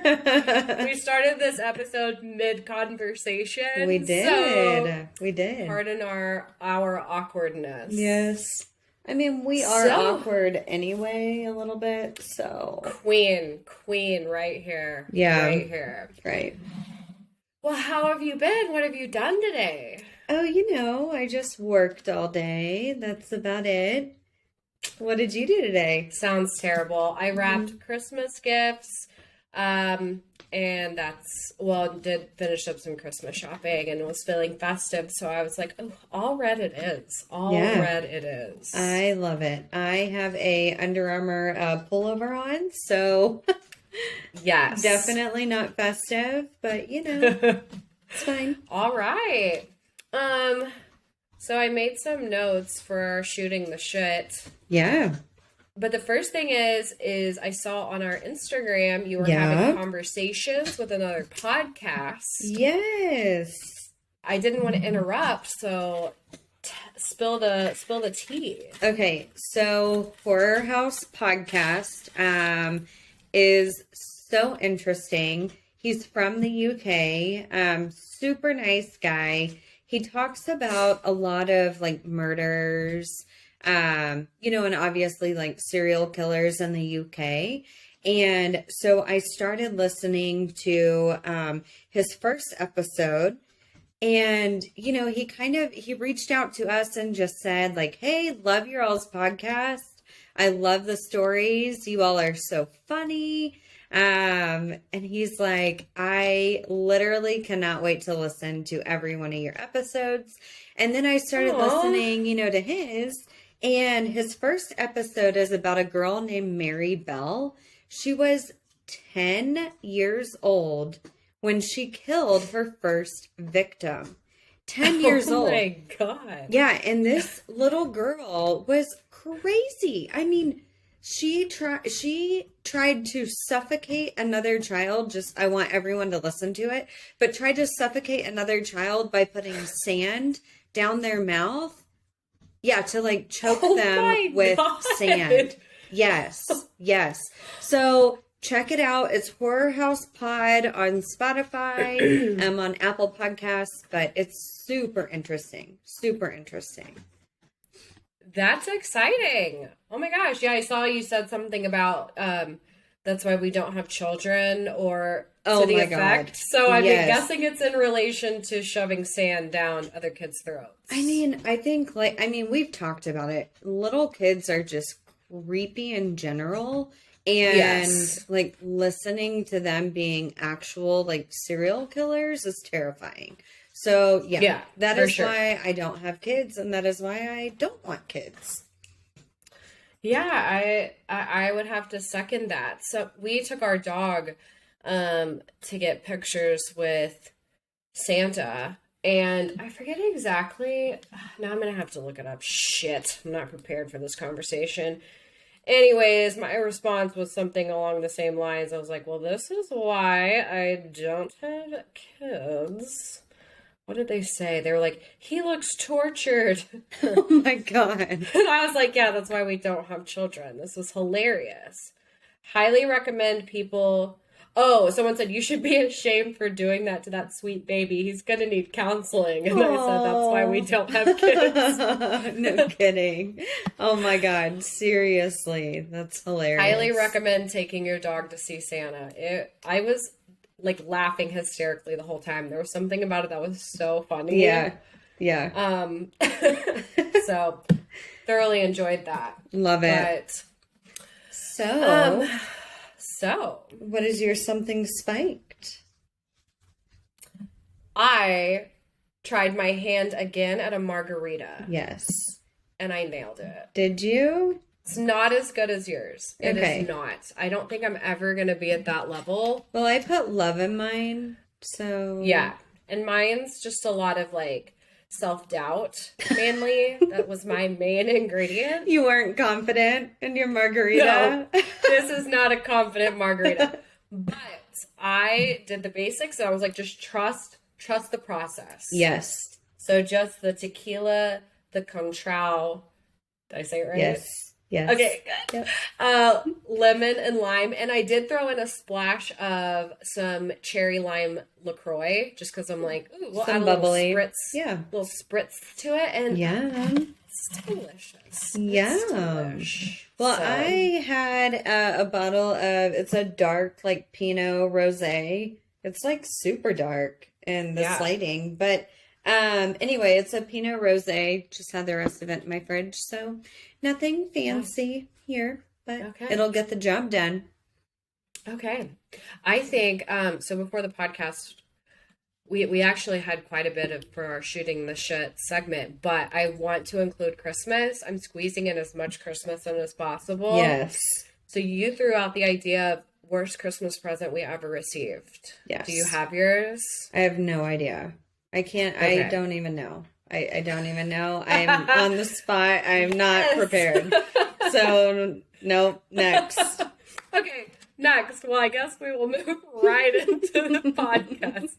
We started this episode mid-conversation. We did. So we did. Pardon our awkwardness. Yes. I mean, we are awkward anyway, a little bit, so. Queen, right here. Yeah. Right here. Right. Well, how have you been? What have you done today? Oh, I just worked all day. That's about it. What did you do today? Sounds terrible. I wrapped Christmas gifts, and did finish up some Christmas shopping and was feeling festive. So I was like, oh, all red it is. Red it is. I love it. I have a Under Armour pullover on, so yes, definitely not festive, but it's fine. All right. So I made some notes for shooting the shit. Yeah. But the first thing is I saw on our Instagram you were having conversations with another podcast. Yes. I didn't want to interrupt, so spill the tea. Okay, so Horror House podcast is so interesting. He's from the UK. Super nice guy. He talks about a lot of like murders, and obviously like serial killers in the UK. And so I started listening to his first episode, and he reached out to us and just said like, hey, love your all's podcast. I love the stories. You all are so funny. And he's like, I literally cannot wait to listen to every one of your episodes. And then I started listening, to his, and his first episode is about a girl named Mary Bell. She was 10 years old when she killed her first victim. 10 years old. Oh my God. Yeah. And this little girl was crazy. I mean, She tried to suffocate another child. I want everyone to listen to it, but tried to suffocate another child by putting sand down their mouth. Yeah, to like choke them with sand. Yes. So check it out. It's Horror House Pod on Spotify. I'm on Apple Podcasts, but it's super interesting. That's exciting. Oh my gosh. Yeah, I saw you said something about that's why we don't have children or to the effect. God. So I'm guessing it's in relation to shoving sand down other kids' throats. I mean, I think we've talked about it. Little kids are just creepy in general. And like listening to them being actual like serial killers is terrifying. So that is why I don't have kids, and that is why I don't want kids. Yeah, I would have to second that. So we took our dog to get pictures with Santa, and I forget exactly. Now I'm gonna have to look it up. Shit, I'm not prepared for this conversation. Anyways, my response was something along the same lines. I was like, well, this is why I don't have kids. What did they say? They were like, he looks tortured. Oh my God. And I was like, yeah, that's why we don't have children. This was hilarious. Highly recommend people. Oh, someone said, you should be ashamed for doing that to that sweet baby. He's going to need counseling. And I said, that's why we don't have kids. No kidding. Oh my God. Seriously. That's hilarious. Highly recommend taking your dog to see Santa. I was like laughing hysterically the whole time. There was something about it that was so funny. Yeah. So thoroughly enjoyed that. Love it. So what is your something spiked? I tried my hand again at a margarita. Yes. And I nailed it. Did you? It's not as good as yours. It is not. I don't think I'm ever going to be at that level. Well, I put love in mine, so... Yeah. And mine's just a lot of, like, self-doubt, mainly. That was my main ingredient. You weren't confident in your margarita? No. This is not a confident margarita. But I did the basics, and I was like, just trust the process. Yes. So just the tequila, the Contral... Did I say it right? Yes. Yes. Okay, good. Yep. Lemon and lime, and I did throw in a splash of some cherry lime LaCroix, just because I'm like, ooh, we'll Some add a bubbly. little spritz to it, and Yum. it's delicious. Yum. It's delish. Well, So, I had a bottle of, it's a dark, like, Pinot Rosé. It's, like, super dark in the yeah. slating. But anyway, it's a Pinot Rosé. Just had the rest of it in my fridge. So nothing fancy here, but Okay. it'll get the job done. Okay. I think, so before the podcast, we actually had quite a bit of for our shooting the shit segment, but I want to include Christmas. I'm squeezing in as much Christmas in as possible. Yes. So you threw out the idea of worst Christmas present we ever received. Yes. Do you have yours? I have no idea. I can't, Okay. I don't even know. I don't even know. I'm on the spot. I'm not prepared. So, nope, next. Okay, next. Well, I guess we will move right into the podcast.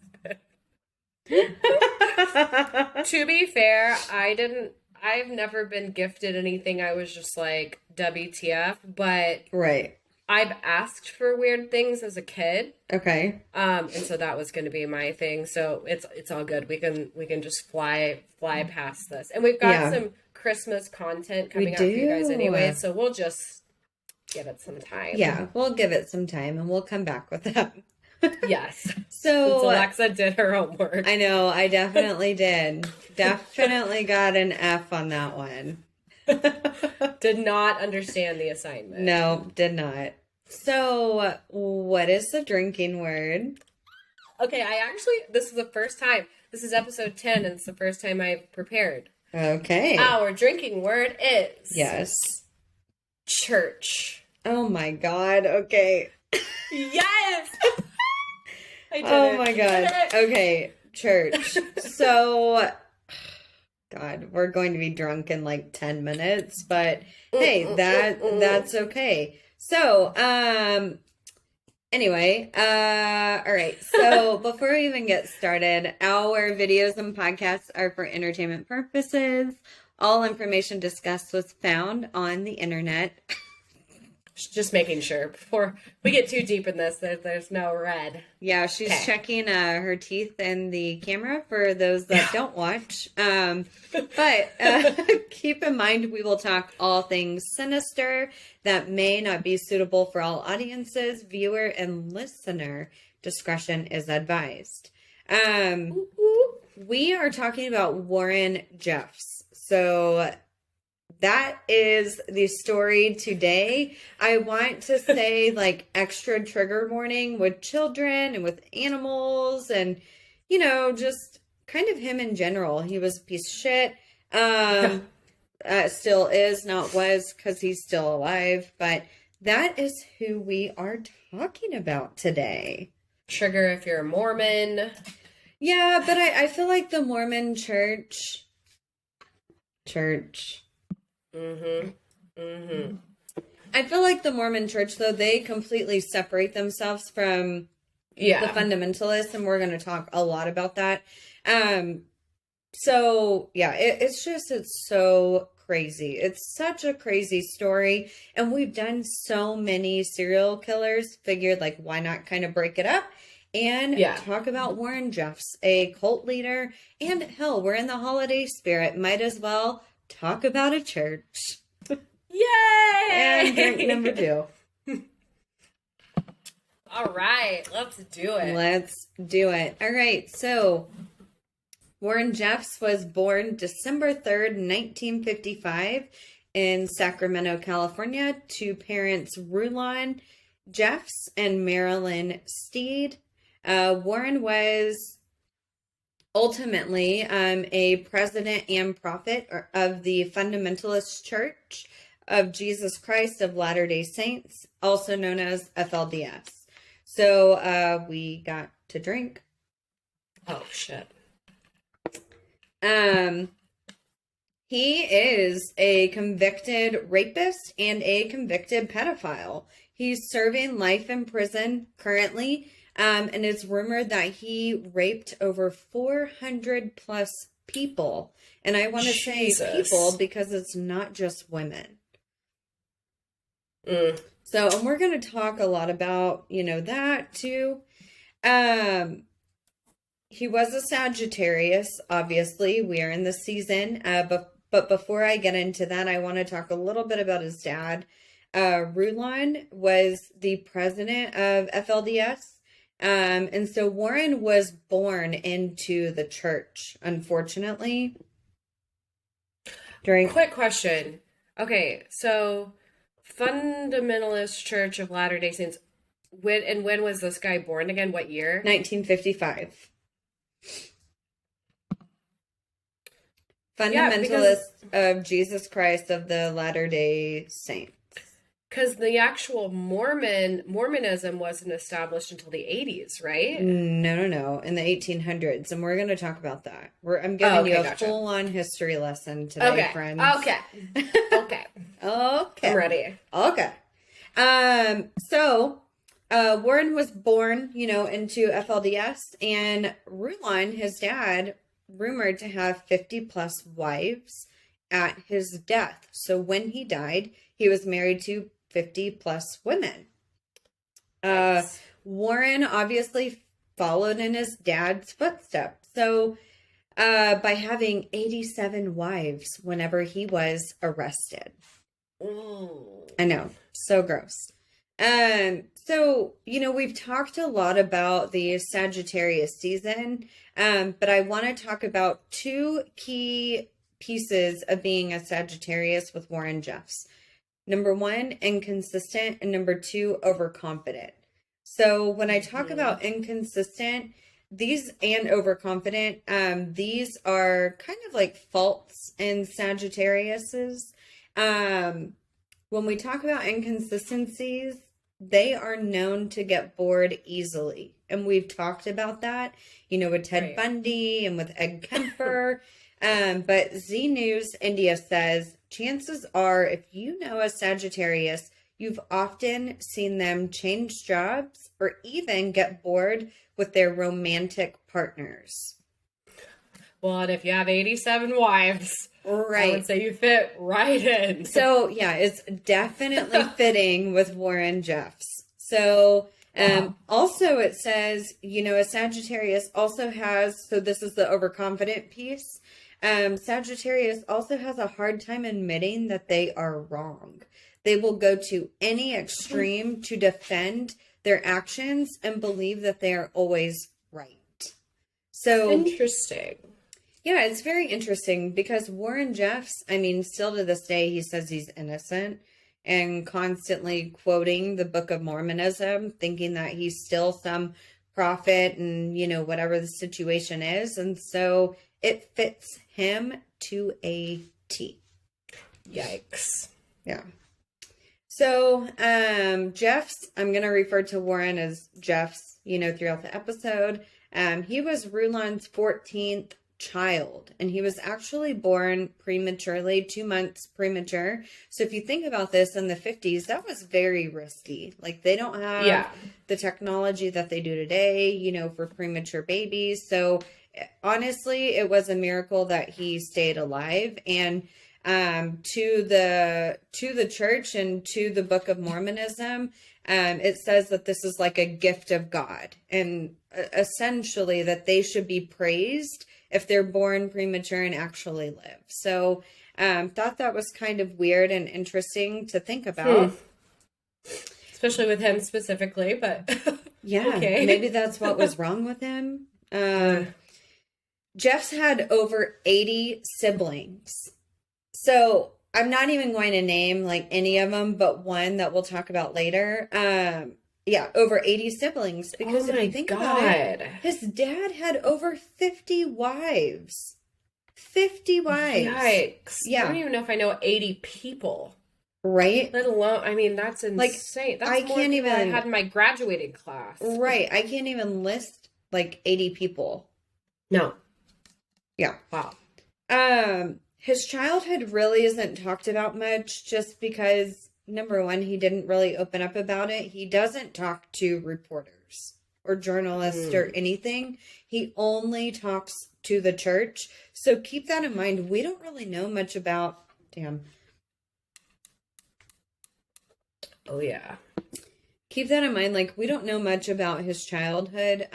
To be fair, I've never been gifted anything. I was just like, WTF, but Right. I've asked for weird things as a kid. Okay. And so that was going to be my thing. So it's all good. We can just fly past this. And we've got some Christmas content coming up for you guys anyway, so we'll just give it some time. Yeah, we'll give it some time and we'll come back with that. Yes. So since Alexa did her homework. I know, I definitely did. Definitely got an F on that one. Did not understand the assignment. No, did not. So, what is the drinking word? Okay, this is the first time. This is episode 10, and it's the first time I've prepared. Okay. Our drinking word is... Yes. Church. Oh my God, okay. Yes! I did Oh it. my God. Okay, church. So... God, we're going to be drunk in like 10 minutes, but hey, that's okay. So, anyway, all right. So before we even get started, our videos and podcasts are for entertainment purposes. All information discussed was found on the internet. Just making sure before we get too deep in this, there's no red. Yeah, she's checking her teeth in the camera for those that don't watch. But keep in mind, we will talk all things sinister that may not be suitable for all audiences. Viewer and listener discretion is advised. We are talking about Warren Jeffs. So that is the story today. I want to say like extra trigger warning with children and with animals and, you know, just kind of him in general. He was a piece of shit. Still is, not was, because he's still alive. But that is who we are talking about today. Trigger if you're a Mormon. Yeah, but I feel like the Mormon Church. I feel like the Mormon Church, though, they completely separate themselves from the Fundamentalists, and we're going to talk a lot about that. So, yeah, it's so crazy. It's such a crazy story, and we've done so many serial killers, figured, like, why not kind of break it up and talk about Warren Jeffs, a cult leader, and hell, we're in the holiday spirit. Might as well talk about a church. Yay! And drink number 2. All right, let's do it. Let's do it. All right, so Warren Jeffs was born December 3rd, 1955 in Sacramento, California, to parents Rulon Jeffs and Marilyn Steed. Warren was ultimately a president and prophet of the Fundamentalist Church of Jesus Christ of Latter-day Saints, also known as FLDS. So we got to drink. Oh, shit. He is a convicted rapist and a convicted pedophile. He's serving life in prison currently, and it's rumored that he raped over 400 plus people. And I want to say people because it's not just women. So, and we're going to talk a lot about, that too. He was a Sagittarius, obviously. We are in the season. But before I get into that, I want to talk a little bit about his dad. Rulon was the president of FLDS. And so Warren was born into the church, unfortunately. Quick question. Okay, so Fundamentalist Church of Latter-day Saints. When was this guy born again? What year? 1955. Fundamentalist of Jesus Christ of the Latter-day Saints. Because the actual Mormonism wasn't established until the 80s, right? No. In the 1800s. And we're going to talk about that. I'm giving you a full-on history lesson today, friends. Okay. I'm ready. Okay. So, Warren was born, into FLDS. And Rulon, his dad, rumored to have 50 plus wives at his death. So when he died, he was married to 50 plus women. Nice. Warren obviously followed in his dad's footsteps. So by having 87 wives whenever he was arrested. I know, so gross. So, we've talked a lot about the Sagittarius season, but I want to talk about two key pieces of being a Sagittarius with Warren Jeffs. Number one, inconsistent, and number two, overconfident. So when I talk about inconsistent, these and overconfident, these are kind of like faults in Sagittariuses. When we talk about inconsistencies, they are known to get bored easily. And we've talked about that, with Ted Bundy and with Ed Kemper. But Z News India says, chances are, if you know a Sagittarius, you've often seen them change jobs or even get bored with their romantic partners. Well, and if you have 87 wives, right, I would say you fit right in. So, yeah, it's definitely fitting with Warren Jeffs. So, also it says, a Sagittarius also has, so this is the overconfident piece. Sagittarius also has a hard time admitting that they are wrong. They will go to any extreme to defend their actions and believe that they are always right. So interesting. Yeah, it's very interesting because Warren Jeffs, still to this day, he says he's innocent and constantly quoting the Book of Mormonism, thinking that he's still some prophet and, whatever the situation is. And so it fits him to a T. Yikes. Yeah. So, Jeffs, I'm going to refer to Warren as Jeffs, throughout the episode. He was Rulon's 14th child, and he was actually born prematurely, 2 months premature. So if you think about this, in the 50s, that was very risky. Like, they don't have the technology that they do today, for premature babies. So honestly, it was a miracle that he stayed alive. And to the church and to the Book of Mormonism, it says that this is like a gift of God, and essentially that they should be praised if they're born premature and actually live. So thought that was kind of weird and interesting to think about. Especially with him specifically, but yeah, okay. Maybe that's what was wrong with him. Jeff's had over 80 siblings. So I'm not even going to name like any of them, but one that we'll talk about later. Over 80 siblings. Because if you think about it, his dad had over 50 wives. 50 wives. Yikes. Yeah. I don't even know if I know 80 people. Right? Let alone, that's insane. Like, that's I more can't even. I had in my graduating class. Right. I can't even list like 80 people. No. Yeah. Wow. His childhood really isn't talked about much just because, number one, he didn't really open up about it. He doesn't talk to reporters or journalists or anything. He only talks to the church. So keep that in mind. We don't really know much about, Oh, yeah. Keep that in mind. Like, we don't know much about his childhood,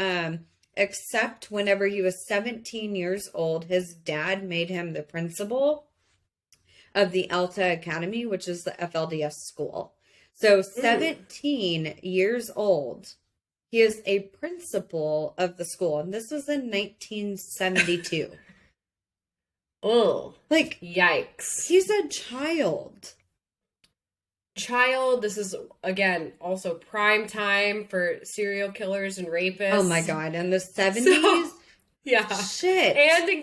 except whenever he was 17 years old, his dad made him the principal of the Alta Academy, which is the FLDS school. So 17 years old, he is a principal of the school. And this was in 1972. Oh. Like, yikes. He's a child. This is, again, also prime time for serial killers and rapists. Oh my God. In the 70s? So, yeah. Shit. And in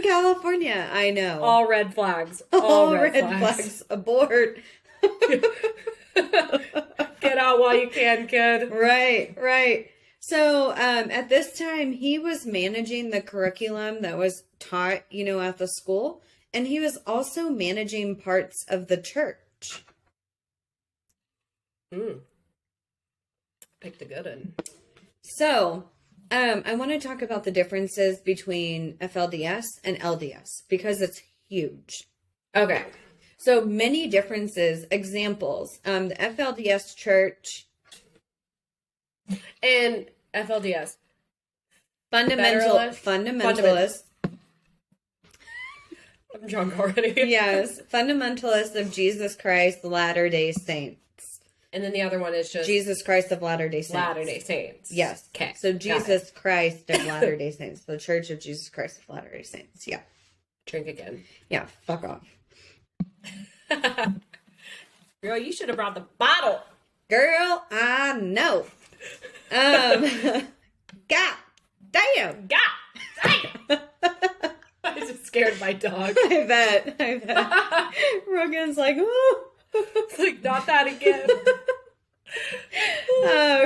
California. I know. All red flags. All red flags. Abort. Get out while you can, kid. Right. So at this time, he was managing the curriculum that was taught, at the school. And he was also managing parts of the church. Pick the good one. So, I want to talk about the differences between FLDS and LDS because it's huge. Okay. So many differences. Examples. The FLDS Church and FLDS. Fundamentalist. I'm drunk already. Yes. Fundamentalist of Jesus Christ, Latter-day Saints. And then the other one is just Jesus Christ of Latter-day Saints. Latter-day Saints. Yes. Okay. So Jesus Christ of Latter-day Saints. The Church of Jesus Christ of Latter-day Saints. Yeah. Drink again. Yeah. Fuck off. Girl, you should have brought the bottle. Girl, I know. God damn. I just scared my dog. I bet. Rogan's like, ooh. It's like, not that again.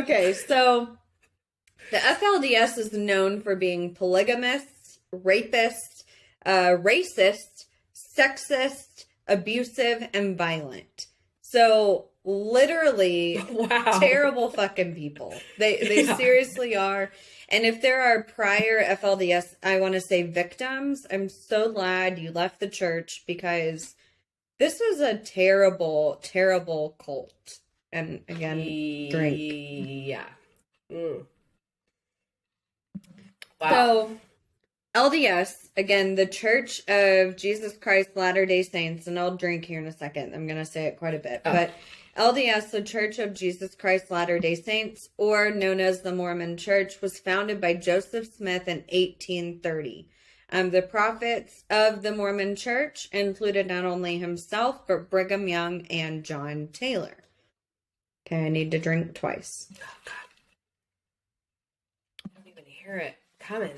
Okay, so the FLDS is known for being polygamous, rapist, racist, sexist, abusive, and violent. So literally, wow, terrible fucking people. They seriously are. And if there are prior FLDS, I want to say victims, I'm so glad you left the church because this was a terrible, terrible cult. And again, drink. Yeah. Wow. So, LDS, again, the Church of Jesus Christ Latter-day Saints, and I'll drink here in a second. I'm going to say it quite a bit. But LDS, the Church of Jesus Christ Latter-day Saints, or known as the Mormon Church, was founded by Joseph Smith in 1830. The prophets of the Mormon Church included not only himself, but Brigham Young and John Taylor. Okay, I need to drink twice. Oh, God. I don't even hear it coming.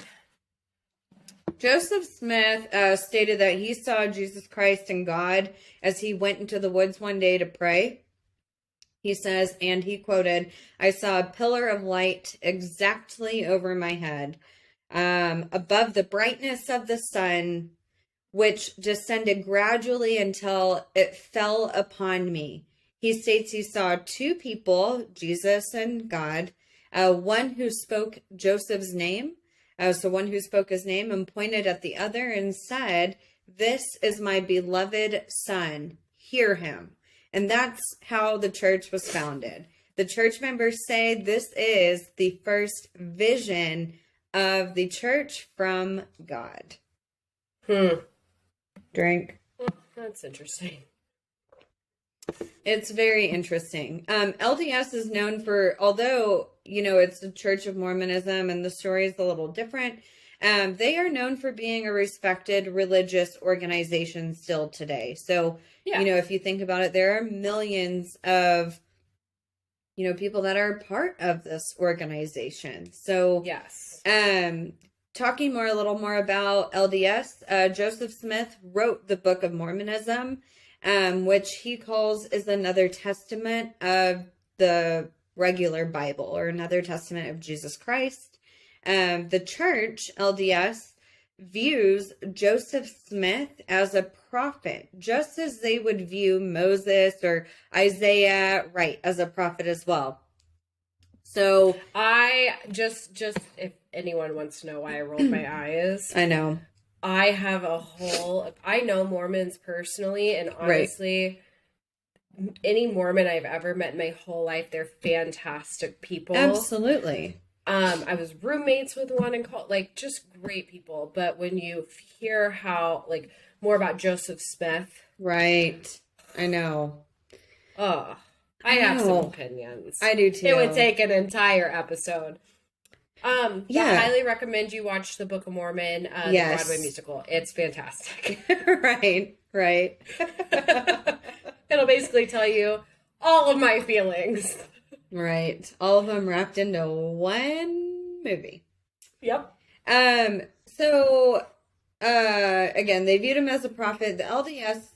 Joseph Smith stated that he saw Jesus Christ and God as he went into the woods one day to pray. He says, and he quoted, "I saw a pillar of light exactly over my head, above the brightness of the sun, which descended gradually until it fell upon me." He states he saw two people, Jesus and God, one who spoke Joseph's name, so one who spoke his name and pointed at the other and said, "This is my beloved son, hear him." And that's how the church was founded. The church members say this is the first vision of the church from God. Drink. That's interesting. It's very interesting. LDS is known for, although, it's the Church of Mormonism and the story is a little different, they are known for being a respected religious organization still today. So, if you think about it, there are millions of, people that are part of this organization. So, yes. Talking a little more about LDS, Joseph Smith wrote the Book of Mormonism, which he calls is another testament of the regular Bible or another testament of Jesus Christ. The church, LDS, views Joseph Smith as a prophet, just as they would view Moses or Isaiah, as a prophet as well. So I just if anyone wants to know why I rolled my eyes, I know. I know Mormons personally, and honestly, any Mormon I've ever met in my whole life. They're fantastic people. Absolutely. I was roommates with one and like just great people. But when you hear how like more about Joseph Smith, right? I know. Oh, I have some opinions. I do too. It would take an entire episode. Yeah. I highly recommend you watch the Book of Mormon, the Broadway musical. It's fantastic. Right. It'll basically tell you all of my feelings. Right. All of them wrapped into one movie. Yep. So, again, they viewed him as a prophet. The LDS,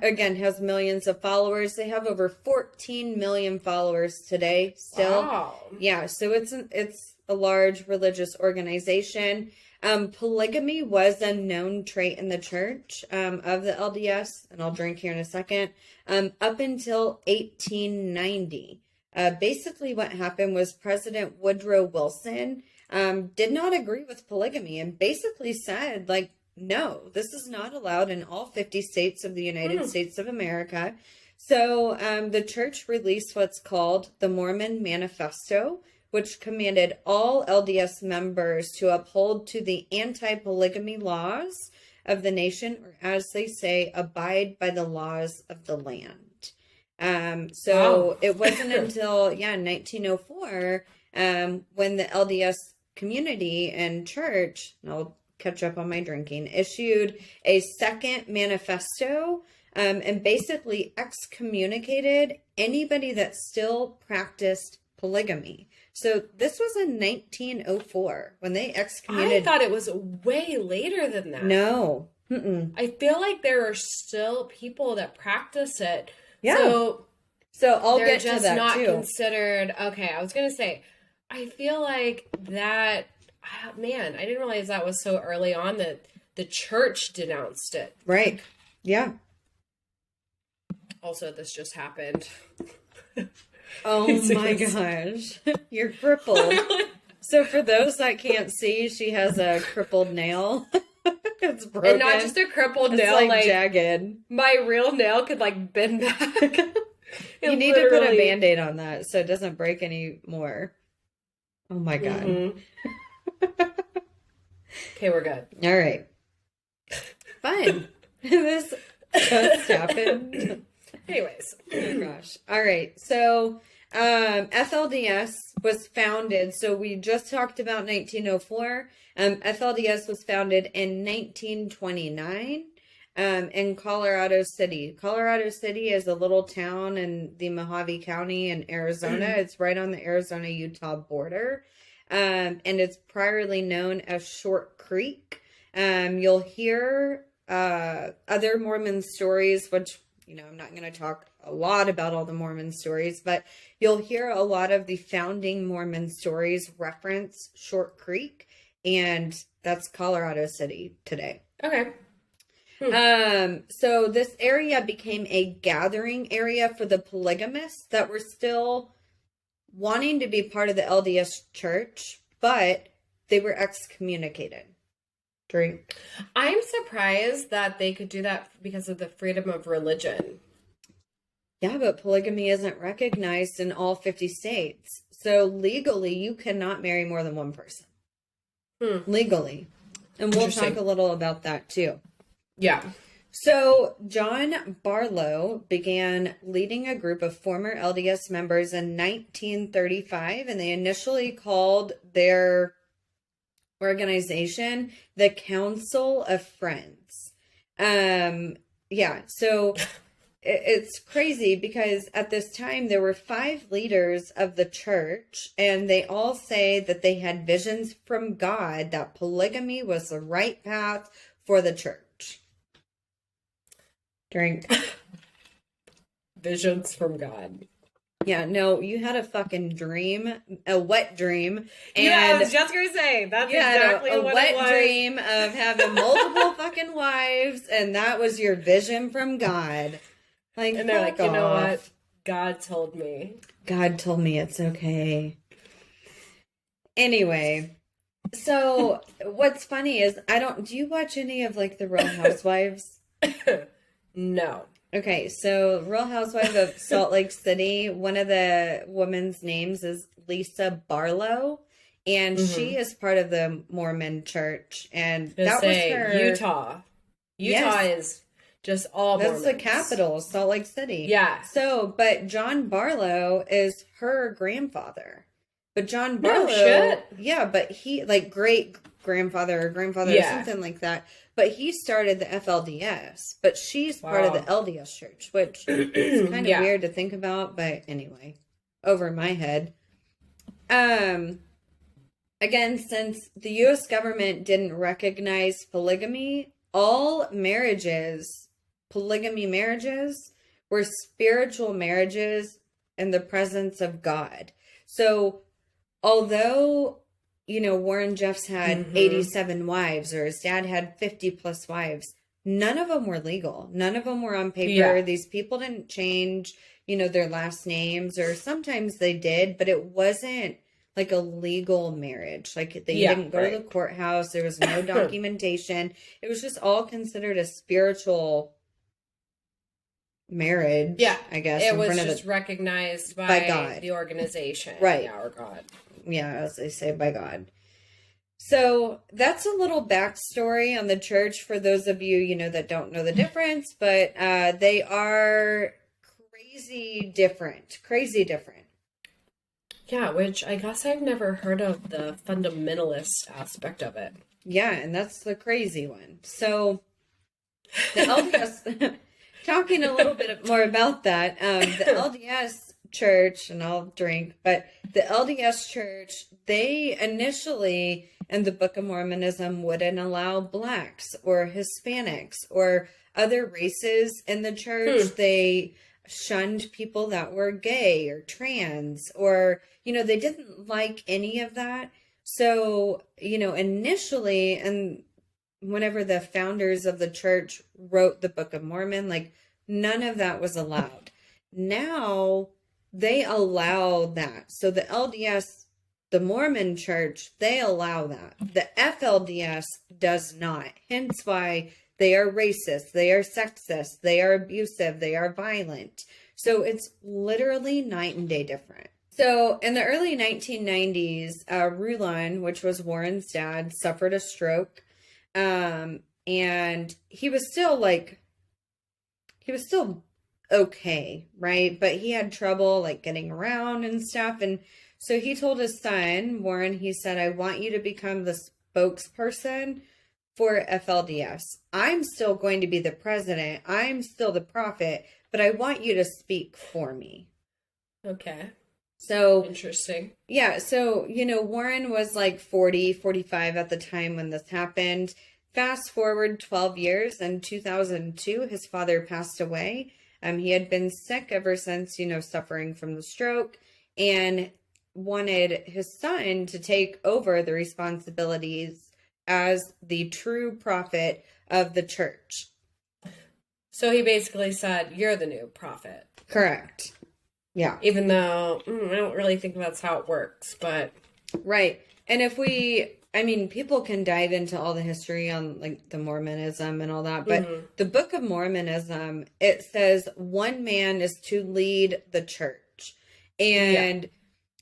again, has millions of followers. They have over 14 million followers today still. Wow. Yeah, so it's a large religious organization. Polygamy was a known trait in the church of the LDS, and I'll drink here in a second, up until 1890. Basically what happened was President Woodrow Wilson did not agree with polygamy and basically said, like, no, this is not allowed in all 50 states of the United States of America. So the church released what's called the Mormon Manifesto, which commanded all LDS members to uphold to the anti-polygamy laws of the nation, or as they say, abide by the laws of the land. It wasn't until 1904 when the LDS community and church, and I'll catch up on my drinking, issued a second manifesto and basically excommunicated anybody that still practiced polygamy. So this was in 1904 when they excommunicated. I thought it was way later than that. No. I feel like there are still people that practice it. Yeah. So I'll they're get just to that not too. considered. Okay, I was gonna say, I feel like that. Man, I didn't realize that was so early on that the church denounced it. Right. Yeah. Also, this just happened. Oh my gosh. You're crippled. So for those that can't see, she has a crippled nail. It's broken. And not just a crippled nail, like jagged. My real nail could like bend back. You need to put a Band-Aid on that so it doesn't break any more. Oh my God. Mm-hmm. Okay, we're good. All right. Fine. This just happened. Anyways. Oh gosh. All right. So FLDS was founded. So we just talked about 1904. FLDS was founded in 1929 in Colorado City. Colorado City is a little town in the Mojave County in Arizona. It's right on the Arizona-Utah border. And it's priorly known as Short Creek. You'll hear other Mormon stories, which, I'm not going to talk a lot about all the Mormon stories, but you'll hear a lot of the founding Mormon stories reference Short Creek, and that's Colorado City today. Okay. So this area became a gathering area for the polygamists that were still wanting to be part of the LDS Church, but they were excommunicated. Drink. I'm surprised that they could do that because of the freedom of religion. Yeah, but polygamy isn't recognized in all 50 states. So legally, you cannot marry more than one person. Legally. And we'll talk a little about that too. Yeah. So John Barlow began leading a group of former LDS members in 1935, and they initially called their organization the Council of Friends. So it's crazy because at this time there were 5 leaders of the church, and they all say that they had visions from God that polygamy was the right path for the church. Drink. Visions from God. Yeah, no, you had a fucking dream, a wet dream. And I was just going to say, that's exactly a what wet it was. dream of having multiple fucking wives, and that was your vision from God. Like, and they're like, you know what? God told me. God told me it's okay. Anyway, so what's funny is do you watch any of like the Real Housewives? No. Okay, so Real Housewives of Salt Lake City, one of the women's names is Lisa Barlow, and she Mm-hmm. is part of the Mormon Church, and Gonna that was say her. Utah. Utah Yes, is just all that's the Mormons. capital, Salt Lake City. Yeah. So, but John Barlow is her grandfather. But John No Barlow, shit. yeah, but he, like, great grandfather or grandfather or Yeah. something like that. But he started the FLDS, but she's part of the Wow. LDS Church, which is kind of Yeah. weird to think about. But anyway, over my head. Um, Again, since the U.S. government didn't recognize polygamy, all marriages, polygamy marriages, were spiritual marriages in the presence of God. So, although, Warren Jeffs had Mm-hmm. 87 wives or his dad had 50 plus wives, none of them were legal. None of them were on paper. Yeah. These people didn't change, their last names, or sometimes they did, but it wasn't like a legal marriage. Like they Yeah. didn't go to the Right. courthouse. There was no documentation. It was just all considered a spiritual marriage, Yeah. I guess, It in was front of just recognized by by God. the organization. Right. Yeah, or God. Yeah, as they say, by God. So that's a little backstory on the church for those of you, that don't know the difference, but they are crazy different. Crazy different. Yeah, which I guess I've never heard of the fundamentalist aspect of it. Yeah, and that's the crazy one. So the LDS, talking a little bit more about that, the LDS Church, and I'll drink, but the LDS Church, they initially in the Book of Mormonism wouldn't allow blacks or Hispanics or other races in the church. They shunned people that were gay or trans, or, they didn't like any of that. So, initially, and whenever the founders of the church wrote the Book of Mormon, like none of that was allowed. Now they allow that. So the LDS, the Mormon Church, they allow that. The FLDS does not. Hence why they are racist, they are sexist, they are abusive, they are violent. So it's literally night and day different. So in the early 1990s, Rulon, which was Warren's dad, suffered a stroke. And he was still okay, right? But he had trouble like getting around and stuff. And so he told his son, Warren, he said, I want you to become the spokesperson for FLDS. I'm still going to be the president. I'm still the prophet, but I want you to speak for me. Okay. So Interesting. yeah, so, Warren was like 40, 45 at the time when this happened. Fast forward 12 years, in 2002, his father passed away. He had been sick ever since, suffering from the stroke, and wanted his son to take over the responsibilities as the true prophet of the church. So he basically said, "You're the new prophet." Correct. Yeah. Even though I don't really think that's how it works, but right. And people can dive into all the history on like the Mormonism and all that, but the Book of Mormonism, it says one man is to lead the church. And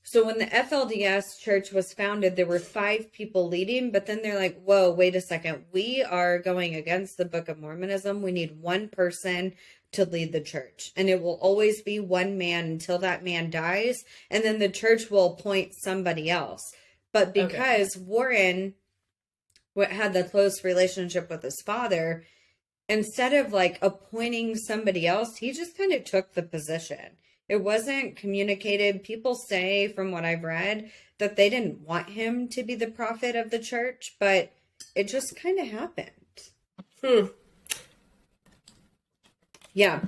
so when the FLDS church was founded, there were 5 people leading, but then they're like, whoa, wait a second. We are going against the Book of Mormonism. We need one person to lead the church. And it will always be one man until that man dies. And then the church will appoint somebody else. But because Warren had the close relationship with his father, instead of like appointing somebody else, he just kind of took the position. It wasn't communicated. People say, from what I've read, that they didn't want him to be the prophet of the church, but it just kind of happened. Yeah.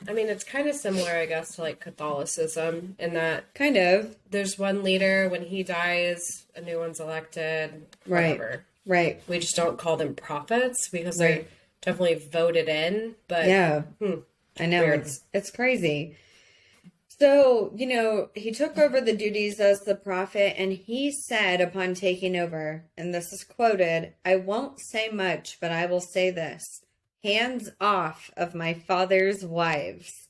I mean, it's kind of similar, I guess, to like Catholicism in that kind of there's one leader, when he dies, a new one's elected, whatever. Right. We just don't call them prophets because they're definitely voted in, but yeah. I know, it's crazy. So, he took over the duties as the prophet, and he said upon taking over, and this is quoted, I won't say much, but I will say this. hands off of my father's wives.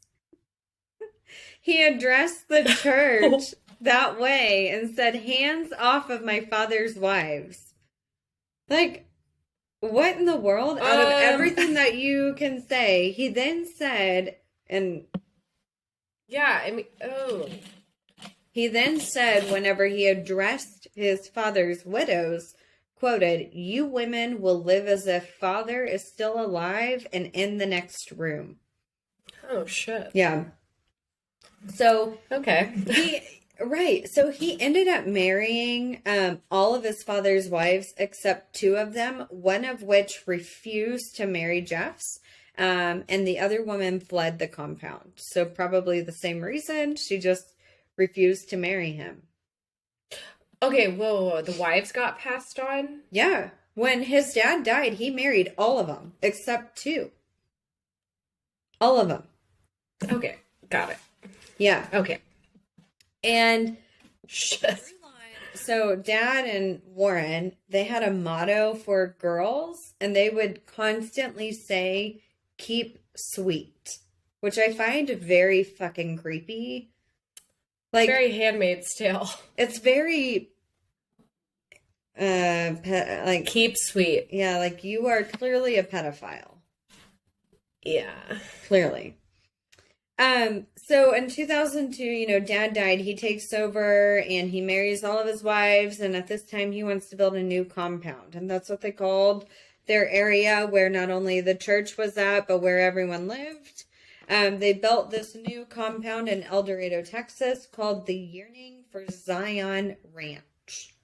He addressed the church that way and said, hands off of my father's wives. Like, what in the world? Out of everything that you can say, he then said, and yeah, I mean, he then said, whenever he addressed his father's widows, quoted, "You women will live as if father is still alive and in the next room." Oh, shit. Yeah. So, okay. So he ended up marrying all of his father's wives except two of them, one of which refused to marry Jeff's, and the other woman fled the compound. So probably the same reason, she just refused to marry him. Okay, whoa, the wives got passed on? Yeah. When his dad died, he married all of them except two. All of them. Okay, got it. Yeah. Okay. And shit. So Dad and Warren, they had a motto for girls, and they would constantly say, "Keep sweet," which I find very fucking creepy. Like, very Handmaid's Tale. It's very like, keep sweet. Yeah, like, you are clearly a pedophile. Yeah. Clearly. So in 2002, Dad died. He takes over and he marries all of his wives. And at this time, he wants to build a new compound. And that's what they called their area, where not only the church was at, but where everyone lived. They built this new compound in El Dorado, Texas, called the Yearning for Zion Ranch.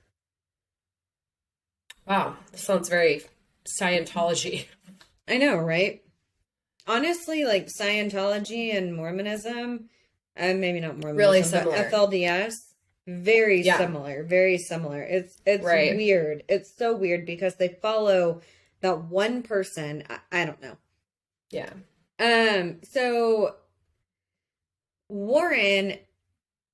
Wow, this sounds very Scientology. I know, right? Honestly, like, Scientology and Mormonism, maybe not Mormonism, really similar. but FLDS, very similar, very similar. It's right. Weird. It's so weird because they follow that one person. I don't know. Yeah. So Warren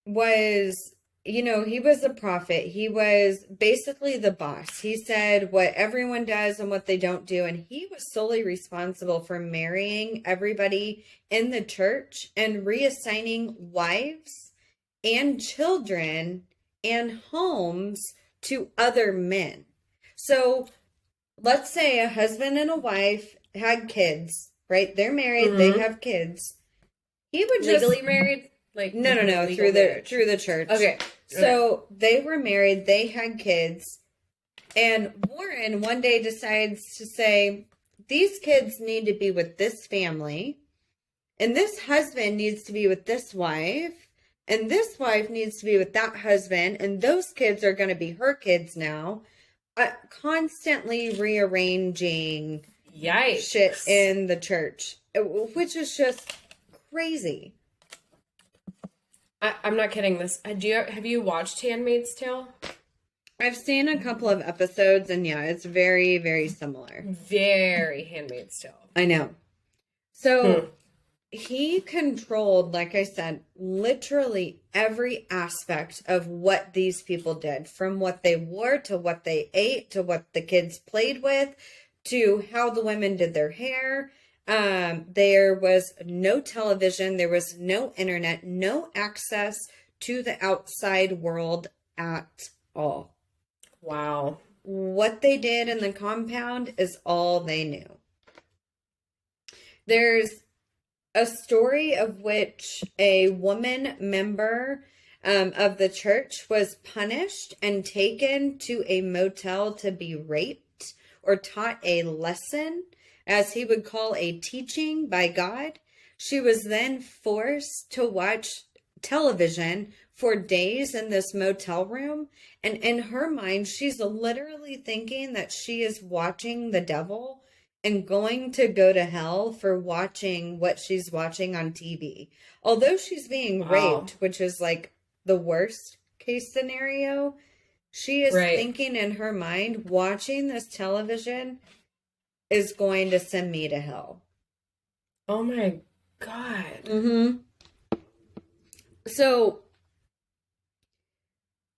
was, he was a prophet. He was basically the boss. He said what everyone does and what they don't do. And he was solely responsible for marrying everybody in the church and reassigning wives and children and homes to other men. So let's say a husband and a wife had kids, right? They're married. Mm-hmm. They have kids. He would just legally married. Like, no, through the church. Okay. So they were married, they had kids, and Warren one day decides to say, these kids need to be with this family, and this husband needs to be with this wife, and this wife needs to be with that husband, and those kids are going to be her kids now. Constantly rearranging shit in the church, which is just crazy. I'm not kidding. Have you watched Handmaid's Tale? I've seen a couple of episodes, and yeah, it's very, very similar. Very Handmaid's Tale. I know. So he controlled, like I said, literally every aspect of what these people did, from what they wore to what they ate to what the kids played with to how the women did their hair. There was no television, there was no internet, no access to the outside world at all. Wow. What they did in the compound is all they knew. There's a story of which a woman member of the church was punished and taken to a motel to be raped or taught a lesson, as he would call a teaching by God. She was then forced to watch television for days in this motel room. And in her mind, she's literally thinking that she is watching the devil and going to go to hell for watching what she's watching on TV. Although she's being raped, which is like the worst case scenario, she is thinking in her mind, watching this television is going to send me to hell. Oh my God. Mm-hmm. So,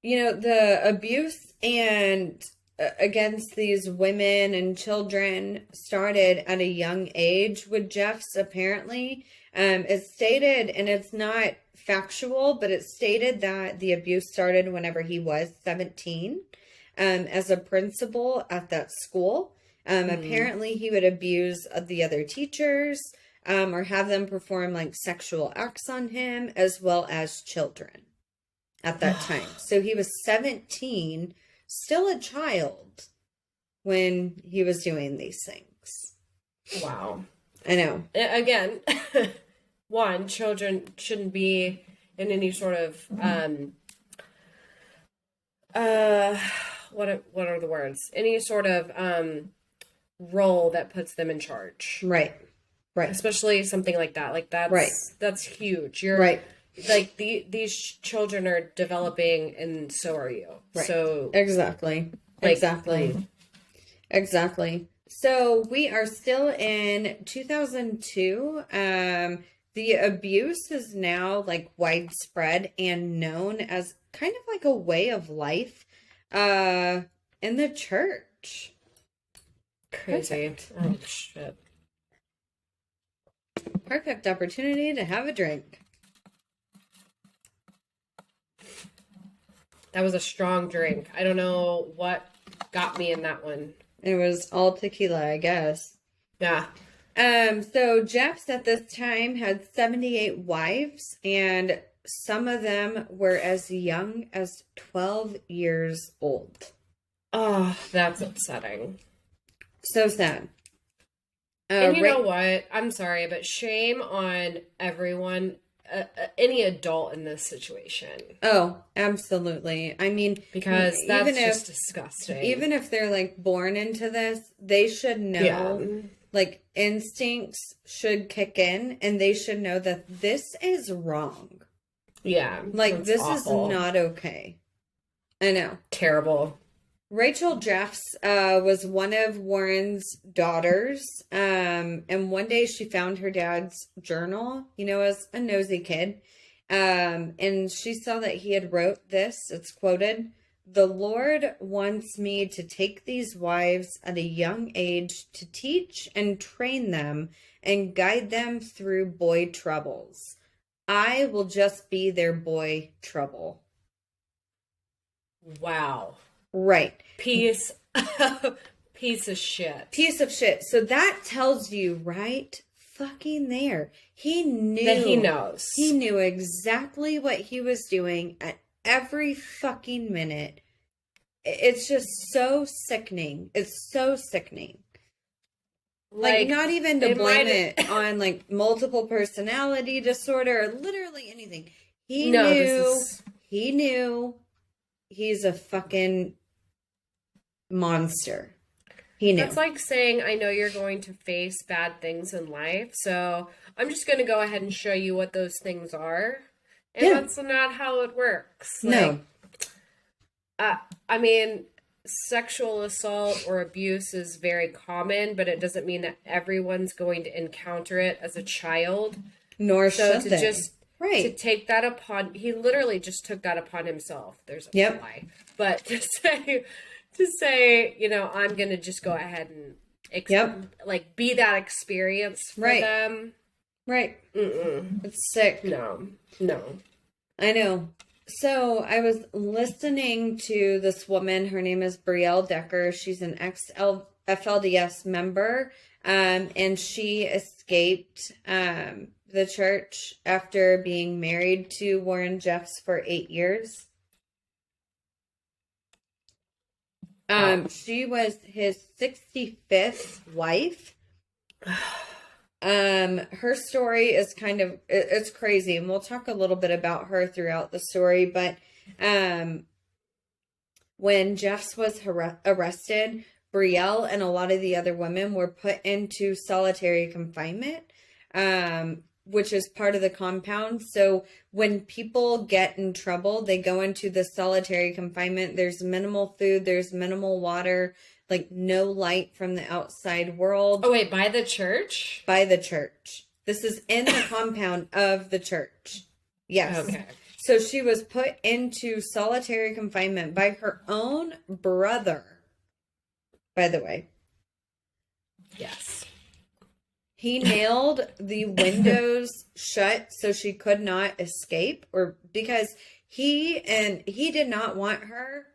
the abuse and against these women and children started at a young age with Jeff's, apparently. It's stated, and it's not factual, but it's stated that the abuse started whenever he was 17, as a principal at that school. Apparently he would abuse the other teachers, or have them perform like sexual acts on him, as well as children at that time. So he was 17, still a child, when he was doing these things. Wow. I know. Again, one, children shouldn't be in any sort of what are the words? Any sort of role that puts them in charge. Right. Right. Especially something like that. Like that's huge. You're right. Like these children are developing, and so are you. Right. So exactly. Exactly. So we are still in 2002. The abuse is now like widespread and known as kind of like a way of life in the church. Crazy. Perfect. Oh shit. Perfect opportunity to have a drink. That was a strong drink. I don't know what got me in that one. It was all tequila, I guess. Yeah. So Jeff's at this time had 78 wives, and some of them were as young as 12 years old. Oh, that's upsetting. So sad. And you know what? I'm sorry, but shame on everyone, any adult in this situation. Oh, absolutely. I mean, because that's just disgusting. Even if they're like born into this, they should know, like instincts should kick in, and they should know that this is wrong. Yeah. Like this awful. Is not okay. I know. Terrible. Rachel Jeffs was one of Warren's daughters, and one day she found her dad's journal, as a nosy kid, and she saw that he had wrote this. It's quoted, "The Lord wants me to take these wives at a young age to teach and train them and guide them through boy troubles. I will just be their boy trouble." Wow. Right. Piece of shit. Piece of shit. So that tells you right fucking there. He knew. That he knows. He knew exactly what he was doing at every fucking minute. It's just so sickening. It's so sickening. Like not even to blame it on like multiple personality disorder or literally anything. He knew he's a fucking monster. He knew. That's like saying, I know you're going to face bad things in life, so I'm just going to go ahead and show you what those things are. And that's not how it works. No. I mean, sexual assault or abuse is very common, but it doesn't mean that everyone's going to encounter it as a child. Nor should they. To take that upon, he literally just took that upon himself. There's a lie. But to say, I'm going to just go ahead and like be that experience for them. Right. Mm-mm. It's sick. No. I know. So I was listening to this woman. Her name is Brielle Decker. She's an ex-FLDS member. And she escaped the church after being married to Warren Jeffs for 8 years. She was his 65th wife. Her story is it's crazy, and we'll talk a little bit about her throughout the story, but when Jeffs was arrested, Brielle and a lot of the other women were put into solitary confinement, which is part of the compound. So when people get in trouble, they go into the solitary confinement. There's minimal food, there's minimal water, like no light from the outside world. Oh wait, by the church? By the church. This is in the compound of the church. Yes. Okay. So she was put into solitary confinement by her own brother. by the way. Yes. He nailed the windows shut so she could not escape, or because he did not want her.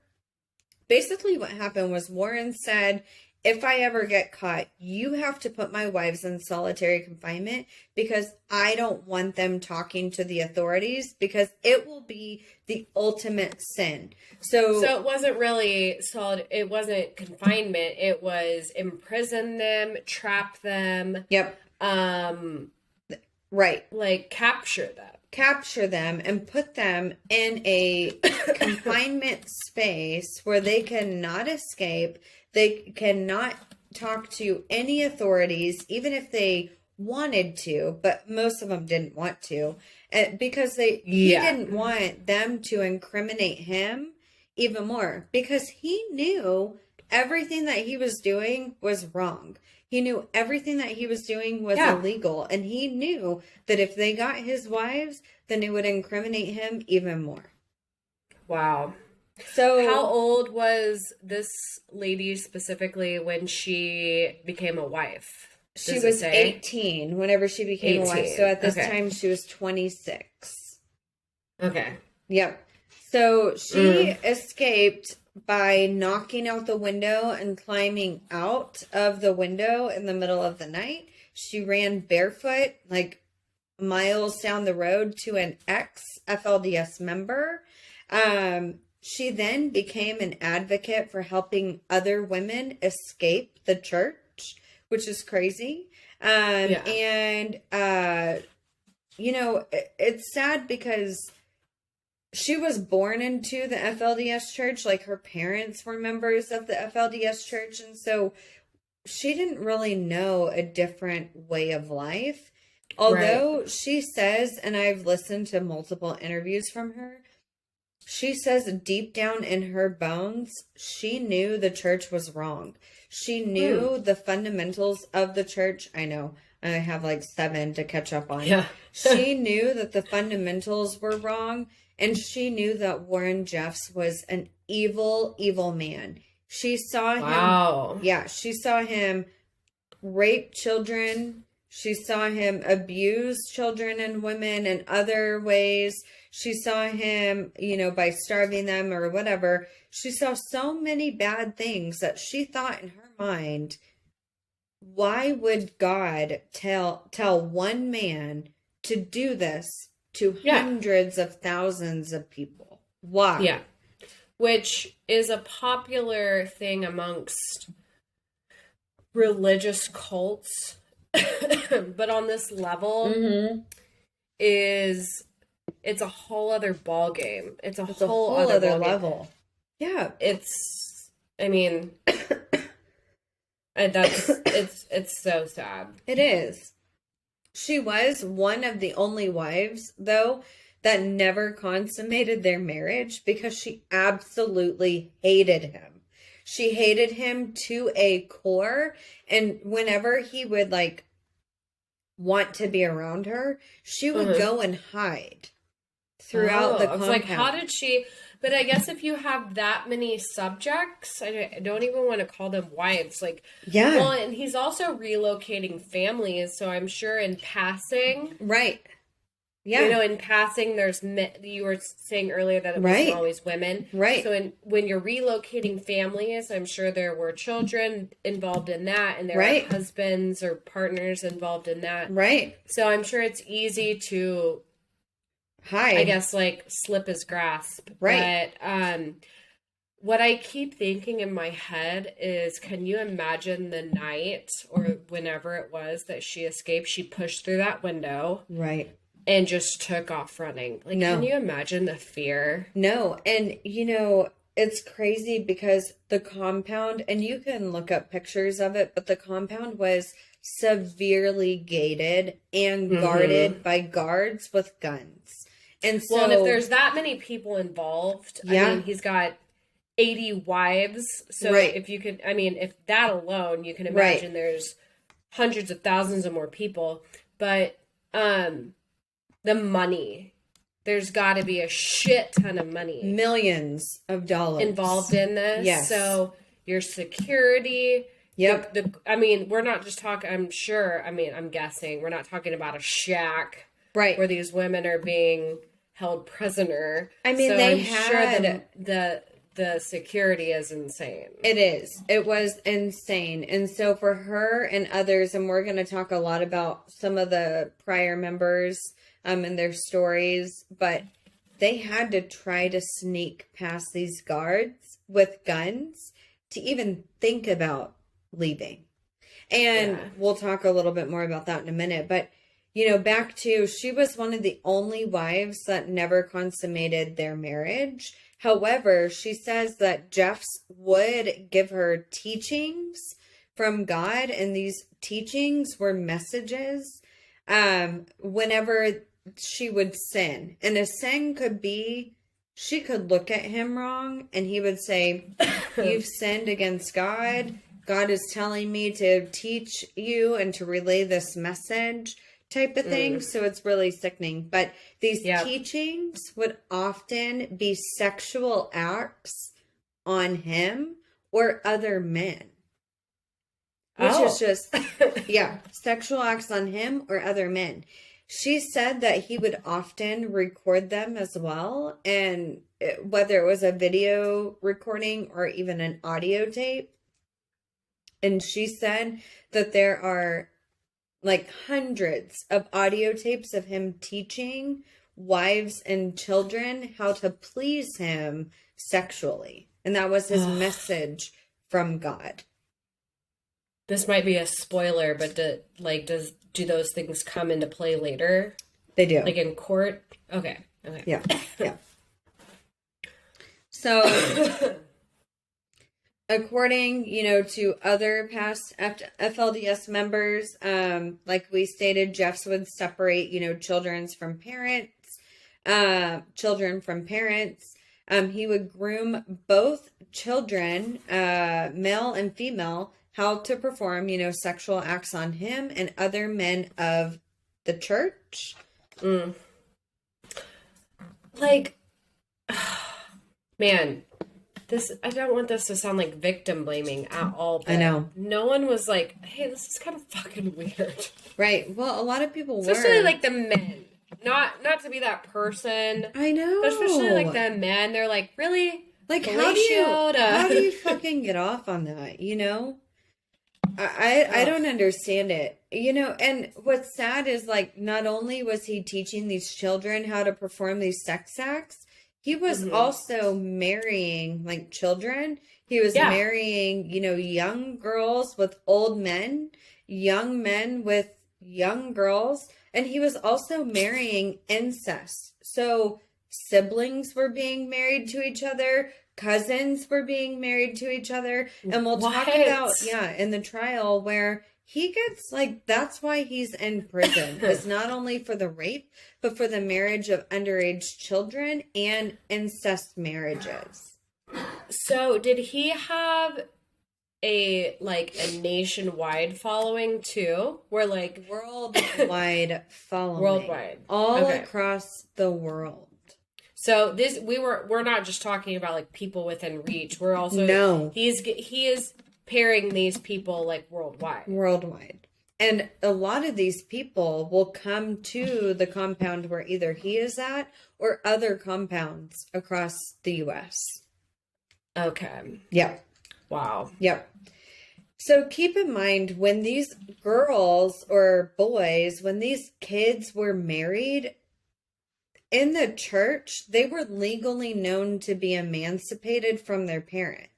Basically what happened was Warren said, if I ever get caught, you have to put my wives in solitary confinement because I don't want them talking to the authorities because it will be the ultimate sin. So it wasn't really solid. It wasn't confinement. It was imprison them, trap them. Yep. Right. Like capture them and put them in a confinement space where they cannot escape. They cannot talk to any authorities, even if they wanted to, but most of them didn't want to, because he didn't want them to incriminate him even more, because he knew everything that he was doing was wrong. He knew everything that he was doing was illegal, and he knew that if they got his wives, then it would incriminate him even more. Wow. So how old was this lady specifically when she became a wife? She was 18 whenever she became a wife. So at this time, she was 26. Okay. Yep. So she escaped by knocking out the window and climbing out of the window in the middle of the night. She ran barefoot, like miles down the road to an ex-FLDS member. She then became an advocate for helping other women escape the church, which is crazy. And, you know, it's sad because she was born into the FLDS Church. Like, her parents were members of the FLDS Church. And so she didn't really know a different way of life. Although she says, and I've listened to multiple interviews from her, she says deep down in her bones, she knew the church was wrong. She knew the fundamentals of the church. I know I have like 7 to catch up on. Yeah. She knew that the fundamentals were wrong. And she knew that Warren Jeffs was an evil, evil man. She saw him. Yeah. She saw him rape children. She saw him abuse children and women in other ways. She saw him, you know, by starving them or whatever. She saw so many bad things that she thought in her mind, why would God tell one man to do this to hundreds of thousands of people? Why? Yeah. Which is a popular thing amongst religious cults. But on this level it's a whole other ball game. It's a whole other level. Yeah. It's it's so sad. It is. She was one of the only wives, though, that never consummated their marriage because she absolutely hated him. She hated him to a core. And whenever he would like want to be around her, she would go and hide throughout the compound. It's like, how did she? But I guess if you have that many subjects, I don't even want to call them wives. Like, well, and he's also relocating families, so I'm sure in passing, Yeah. You know, in passing, there's you were saying earlier that it wasn't always women, So when you're relocating families, I'm sure there were children involved in that, and there are husbands or partners involved in that, So I'm sure it's easy to hide. I guess like slip his grasp, But what I keep thinking in my head is, can you imagine the night or whenever it was that she escaped? She pushed through that window, and just took off running. Like, can you imagine the fear? No. And, you know, it's crazy because the compound, and you can look up pictures of it, but the compound was severely gated and guarded by guards with guns. And so, and if there's that many people involved, I mean, he's got 80 wives. So if you could, I mean, if that alone, you can imagine there's hundreds of thousands of more people. But, the money, there's got to be a shit ton of money, millions of dollars involved in this. So your security. Yep. I mean, we're not just talking, I'm guessing, we're not talking about a shack. Right. Where these women are being held prisoner. I mean, so I'm sure that the security is insane. It is. It was insane. And so for her and others, and we're going to talk a lot about some of the prior members and their stories, but they had to try to sneak past these guards with guns to even think about leaving. And we'll talk a little bit more about that in a minute. But, you know, back to, she was one of the only wives that never consummated their marriage. However, she says that Jeffs would give her teachings from God, and these teachings were messages whenever she would sin. And a sin could be, she could look at him wrong, and he would say, you've sinned against God. God is telling me to teach you and to relay this message, type of thing. So it's really sickening. But these teachings would often be sexual acts on him or other men. Which is just, sexual acts on him or other men. She said that he would often record them as well. And whether it was a video recording or even an audio tape. And she said that there are like hundreds of audio tapes of him teaching wives and children how to please him sexually. And that was his message from God. This might be a spoiler, but do those things come into play later? They do. Like in court? Okay. Yeah. So according, to other past FLDS members, like we stated, Jeffs would separate, children from parents. He would groom both children, male and female, how to perform, sexual acts on him and other men of the church. Like, man, I don't want this to sound like victim blaming at all. But I know. No one was like, hey, this is kind of fucking weird. Right. Well, a lot of people especially were. like the men. Not to be that person. I know. But especially like the men, they're like, really? Like, how do you fucking get off on that, I don't understand it, and what's sad is like, not only was he teaching these children how to perform these sex acts, he was also marrying like children. He was marrying, young girls with old men, young men with young girls, and he was also marrying incest. So siblings were being married to each other. Cousins were being married to each other. And we'll talk about, in the trial where he gets that's why he's in prison. It's not only for the rape, but for the marriage of underage children and incest marriages. So did he have a nationwide following too? Where worldwide following. Worldwide. All across the world. So we're not just talking about people within reach. We're also he is pairing these people worldwide. And a lot of these people will come to the compound where either he is at or other compounds across the US. Okay. Yep. Wow. Yep. So keep in mind, when these girls or boys, when these kids were married, in the church, they were legally known to be emancipated from their parents.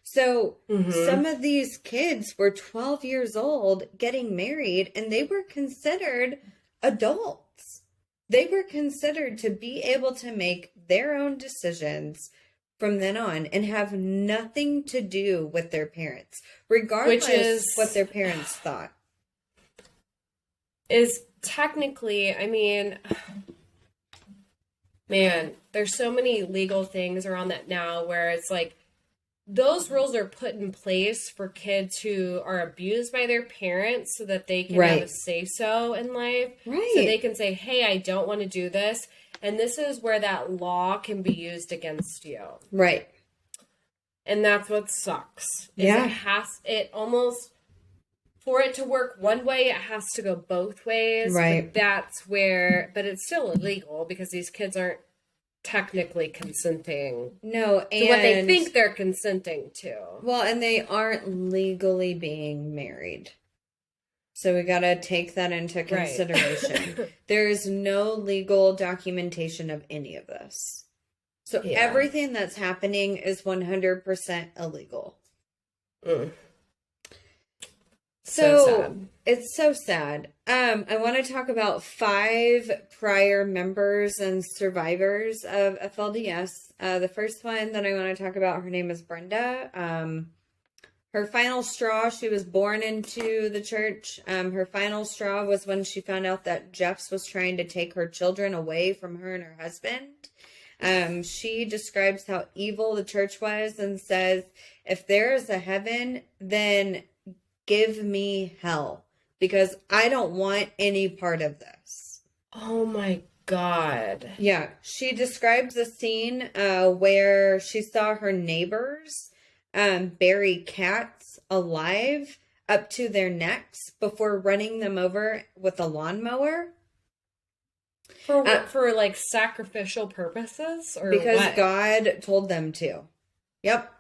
So some of these kids were 12 years old getting married, and they were considered adults. They were considered to be able to make their own decisions from then on and have nothing to do with their parents, regardless what their parents thought. Is technically, man, there's so many legal things around that now where it's those rules are put in place for kids who are abused by their parents so that they can have a say-so in life. Right. So they can say, hey, I don't want to do this. And this is where that law can be used against you. Right. And that's what sucks. Yeah. For it to work one way, it has to go both ways. Right. But it's still illegal because these kids aren't technically consenting No, to what they think they're consenting to. Well, and they aren't legally being married. So we got to take that into consideration. Right. There is no legal documentation of any of this. So everything that's happening is 100% illegal. Mm. So sad. It's so sad. I want to talk about 5 prior members and survivors of FLDS. The first one that I want to talk about, her name is Brenda. Her final straw, she was born into the church. Her final straw was when she found out that Jeffs was trying to take her children away from her and her husband. She describes how evil the church was and says, if there is a heaven, then give me hell, because I don't want any part of this. Oh my God. Yeah. She describes a scene where she saw her neighbors bury cats alive up to their necks before running them over with a lawnmower. For like sacrificial purposes? Or because what? God told them to. Yep.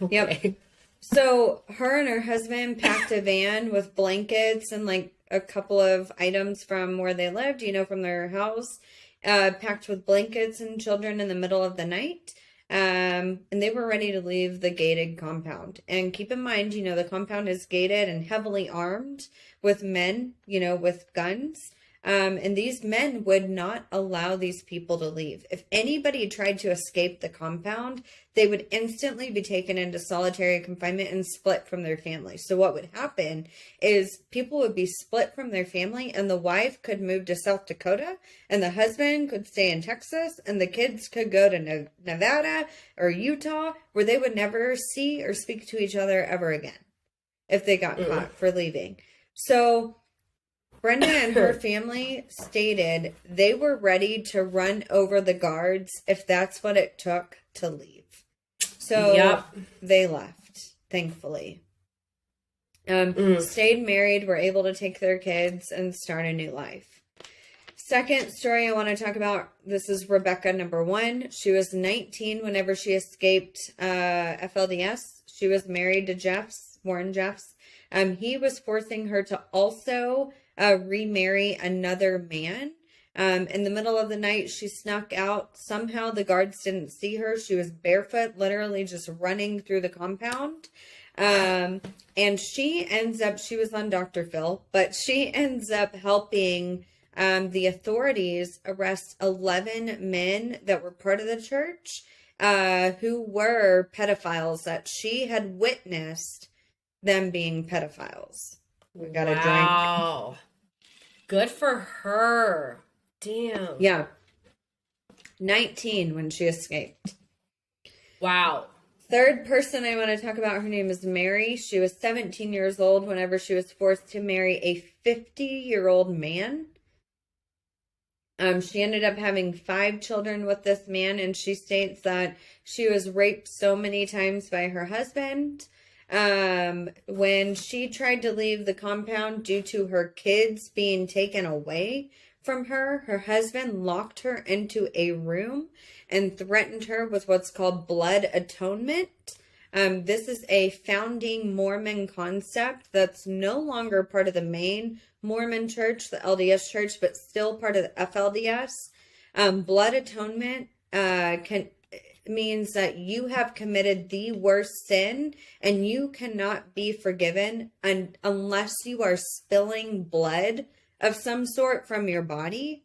Okay. Yep. So her and her husband packed a van with blankets and like a couple of items from where they lived, from their house, packed with blankets and children in the middle of the night. And they were ready to leave the gated compound. And keep in mind, the compound is gated and heavily armed with men, with guns. And these men would not allow these people to leave. If anybody tried to escape the compound, they would instantly be taken into solitary confinement and split from their family. So what would happen is people would be split from their family, and the wife could move to South Dakota, and the husband could stay in Texas, and the kids could go to Nevada or Utah, where they would never see or speak to each other ever again if they got caught for leaving. So Brenda and her family stated they were ready to run over the guards if that's what it took to leave. So They left, thankfully. Stayed married, were able to take their kids and start a new life. Second story I want to talk about, this is Rebecca, number 1. She was 19 whenever she escaped FLDS. She was married to Warren Jeffs. He was forcing her to also remarry another man. In the middle of the night, she snuck out. Somehow the guards didn't see her. She was barefoot, literally just running through the compound. And she was on Dr. Phil, but she ends up helping the authorities arrest 11 men that were part of the church who were pedophiles, that she had witnessed them being pedophiles. We got a drink. Wow. Good for her. Damn. Yeah. 19 when she escaped. Wow. Third person I want to talk about, her name is Mary. She was 17 years old whenever she was forced to marry a 50-year-old man. She ended up having 5 children with this man, and she states that she was raped so many times by her husband. When she tried to leave the compound due to her kids being taken away from her, her husband locked her into a room and threatened her with what's called blood atonement. This is a founding Mormon concept that's no longer part of the main Mormon Church, the LDS Church, but still part of the FLDS. Blood atonement means that you have committed the worst sin and you cannot be forgiven unless you are spilling blood of some sort from your body.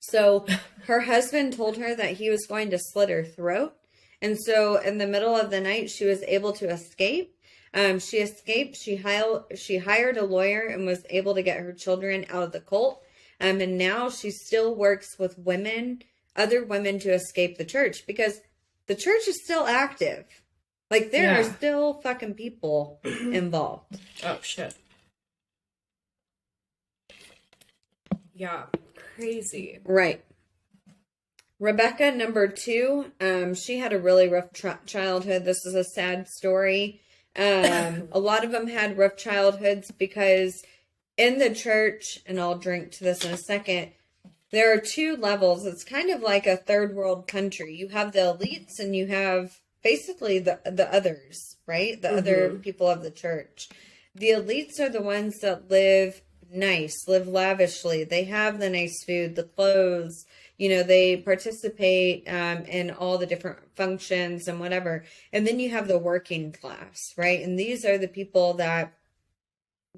So her husband told her that he was going to slit her throat. And so in the middle of the night, she was able to escape. She escaped. She hired a lawyer and was able to get her children out of the cult. And now she still works with other women to escape the church, because the church is still active. Like, there are still fucking people involved. Oh, shit. Yeah, crazy. Right. Rebecca, number 2, she had a really rough childhood. This is a sad story. A lot of them had rough childhoods because in the church, and I'll drink to this in a second, there are 2 levels. It's kind of like a third world country. You have the elites and you have basically the others, right? The other people of the church. The elites are the ones that live nice, live lavishly. They have the nice food, the clothes, they participate in all the different functions and whatever. And then you have the working class, right? And these are the people that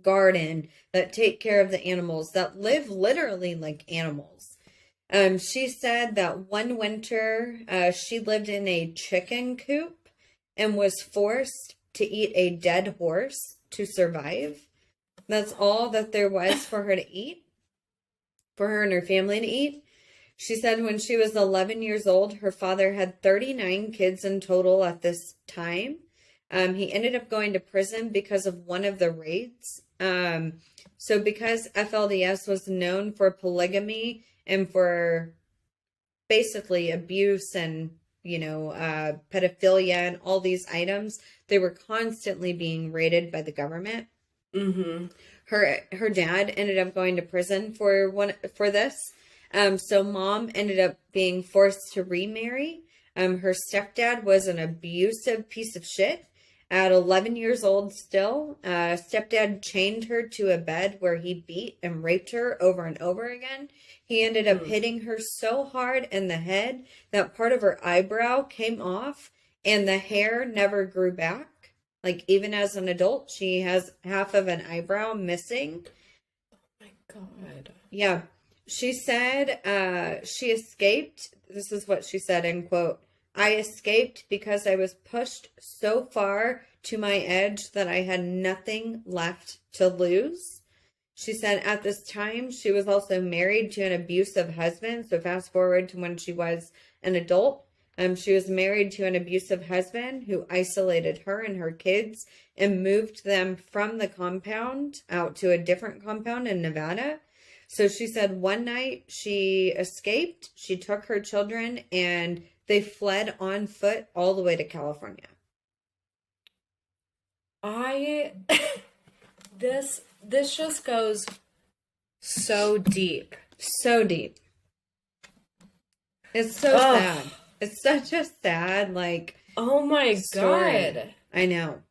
garden, that take care of the animals, that live literally like animals. She said that one winter she lived in a chicken coop and was forced to eat a dead horse to survive. That's all that there was for her to eat, for her and her family to eat. She said when she was 11 years old, her father had 39 kids in total at this time. He ended up going to prison because of one of the raids. So because FLDS was known for polygamy and for basically abuse and, pedophilia and all these items, they were constantly being raided by the government. Mm-hmm. Her dad ended up going to prison for this. So mom ended up being forced to remarry. Her stepdad was an abusive piece of shit. At 11 years old still, stepdad chained her to a bed where he beat and raped her over and over again. He ended up hitting her so hard in the head that part of her eyebrow came off and the hair never grew back. Like, even as an adult, she has half of an eyebrow missing. Oh my God. Yeah. She said she escaped. This is what she said, end quote. I escaped because I was pushed so far to my edge that I had nothing left to lose. She said at this time, she was also married to an abusive husband. So fast forward to when she was an adult. She was married to an abusive husband who isolated her and her kids and moved them from the compound out to a different compound in Nevada. So she said one night she escaped, she took her children, and they fled on foot all the way to California. This just goes so deep. So deep. It's so sad. It's such a sad, oh my story. God. I know.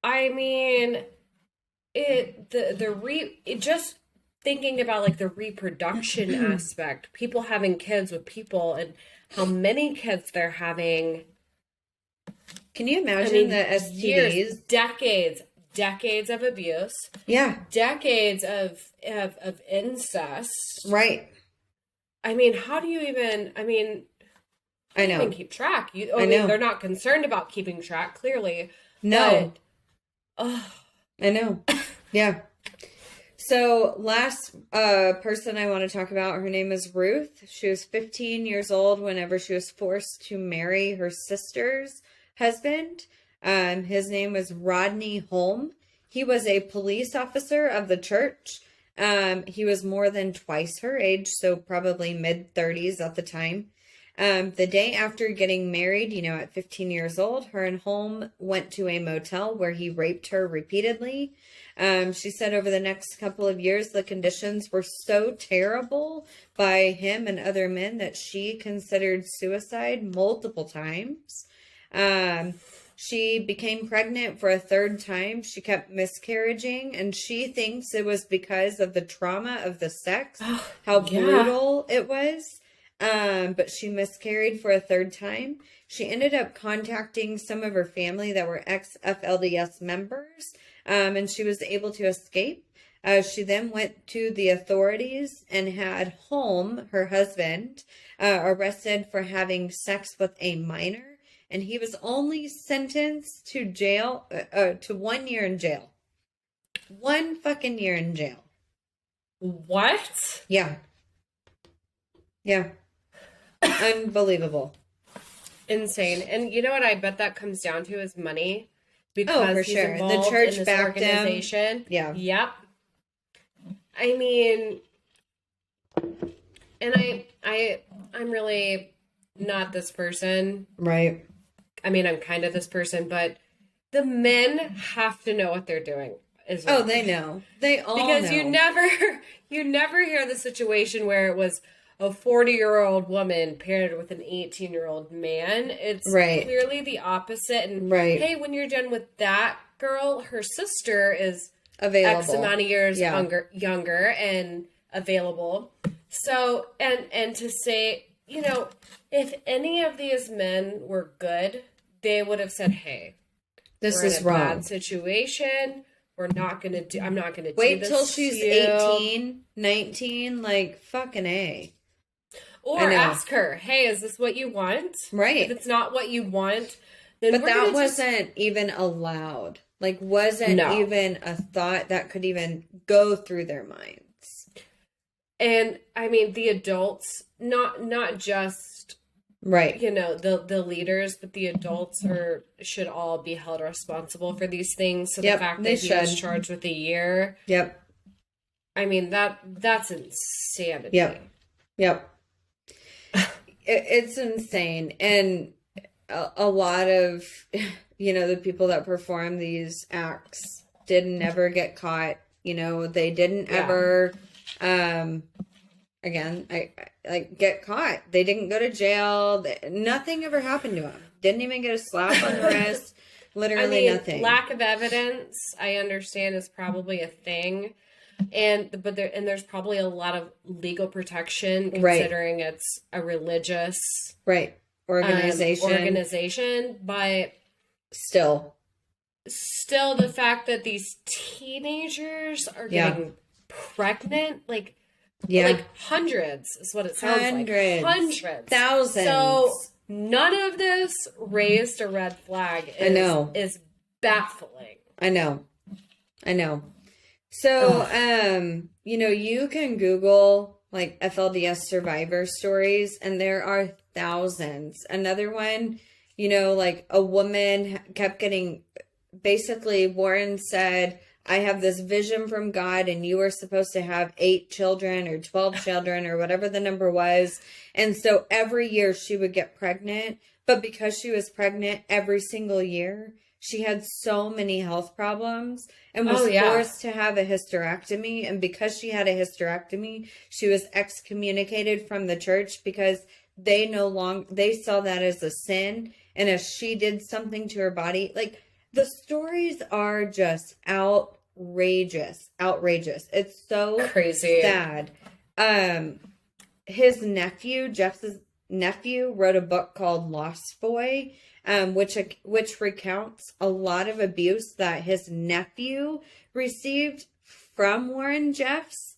I mean, just thinking about the reproduction aspect, people having kids with people and how many kids they're having. Can you imagine the STDs? Years, decades of abuse. Yeah. Decades of incest. Right. I mean, how do you even, I know. Even keep track? I know. They're not concerned about keeping track, clearly. No. But, I know. Yeah. So last person I want to talk about, her name is Ruth. She was 15 years old whenever she was forced to marry her sister's husband. His name was Rodney Holm. He was a police officer of the church. He was more than twice her age, so probably mid-30s at the time. The day after getting married, at 15 years old, her and Holm went to a motel where he raped her repeatedly. She said over the next couple of years, the conditions were so terrible by him and other men that she considered suicide multiple times. She became pregnant for a third time. She kept miscarriaging, and she thinks it was because of the trauma of the sex, how brutal it was. But she miscarried for a third time. She ended up contacting some of her family that were ex-FLDS members, and she was able to escape. She then went to the authorities and had Holm, her husband, arrested for having sex with a minor. And he was only sentenced to jail, to 1 year in jail. 1 fucking year in jail. What? Yeah. Yeah. Unbelievable. Insane. And you know what I bet that comes down to is money. Because for he's sure. involved The church in this backed organization. him. Yeah. Yep. I mean, and I'm really not this person. Right. I mean, I'm kind of this person, but the men have to know what they're doing. Oh, they know. They all know. Because you never hear the situation where it was a 40-year-old woman paired with an 18-year-old man. It's clearly the opposite. And hey, when you're done with that girl, her sister is available. X amount of years younger and available. So, and to say, you know, if any of these men were good, they would have said, hey, this is wrong. Bad situation. We're not going to do, I'm not going to do Wait this till she's 18, 19, like, fucking A. Or ask her, hey, is this what you want? Right. If it's not what you want, then but that wasn't even allowed. Like, wasn't even a thought that could even go through their minds. And, I mean, the adults, not just, you know, the leaders, but the adults should all be held responsible for these things. So the fact that he was charged with a year. Yep. I mean, that's insanity. Yep. It's insane. And a lot of, you know, the people that perform these acts didn't ever get caught. You know, they didn't ever, again, get caught. They didn't go to jail. Nothing ever happened to them. Didn't even get a slap on the wrist. Literally nothing. Lack of evidence, I understand, is probably a thing. But there's probably a lot of legal protection considering it's a religious organization, but still the fact that these teenagers are getting pregnant, like hundreds is what it sounds like. Hundreds. Thousands. So none of this raised a red flag. Is baffling. I know. So, you know, you can Google like FLDS survivor stories and there are thousands. Another one, you know, like a woman kept getting, basically Warren said, I have this vision from God and you were supposed to have 8 children or 12 children or whatever the number was. And so every year she would get pregnant, but because she was pregnant every single year, she had so many health problems and was forced to have a hysterectomy. And because she had a hysterectomy, she was excommunicated from the church because they saw that as a sin. And if she did something to her body, like the stories are just outrageous. It's so crazy. Sad. His nephew, Jeff's nephew, wrote a book called Lost Boy, which recounts a lot of abuse that his nephew received from Warren Jeffs,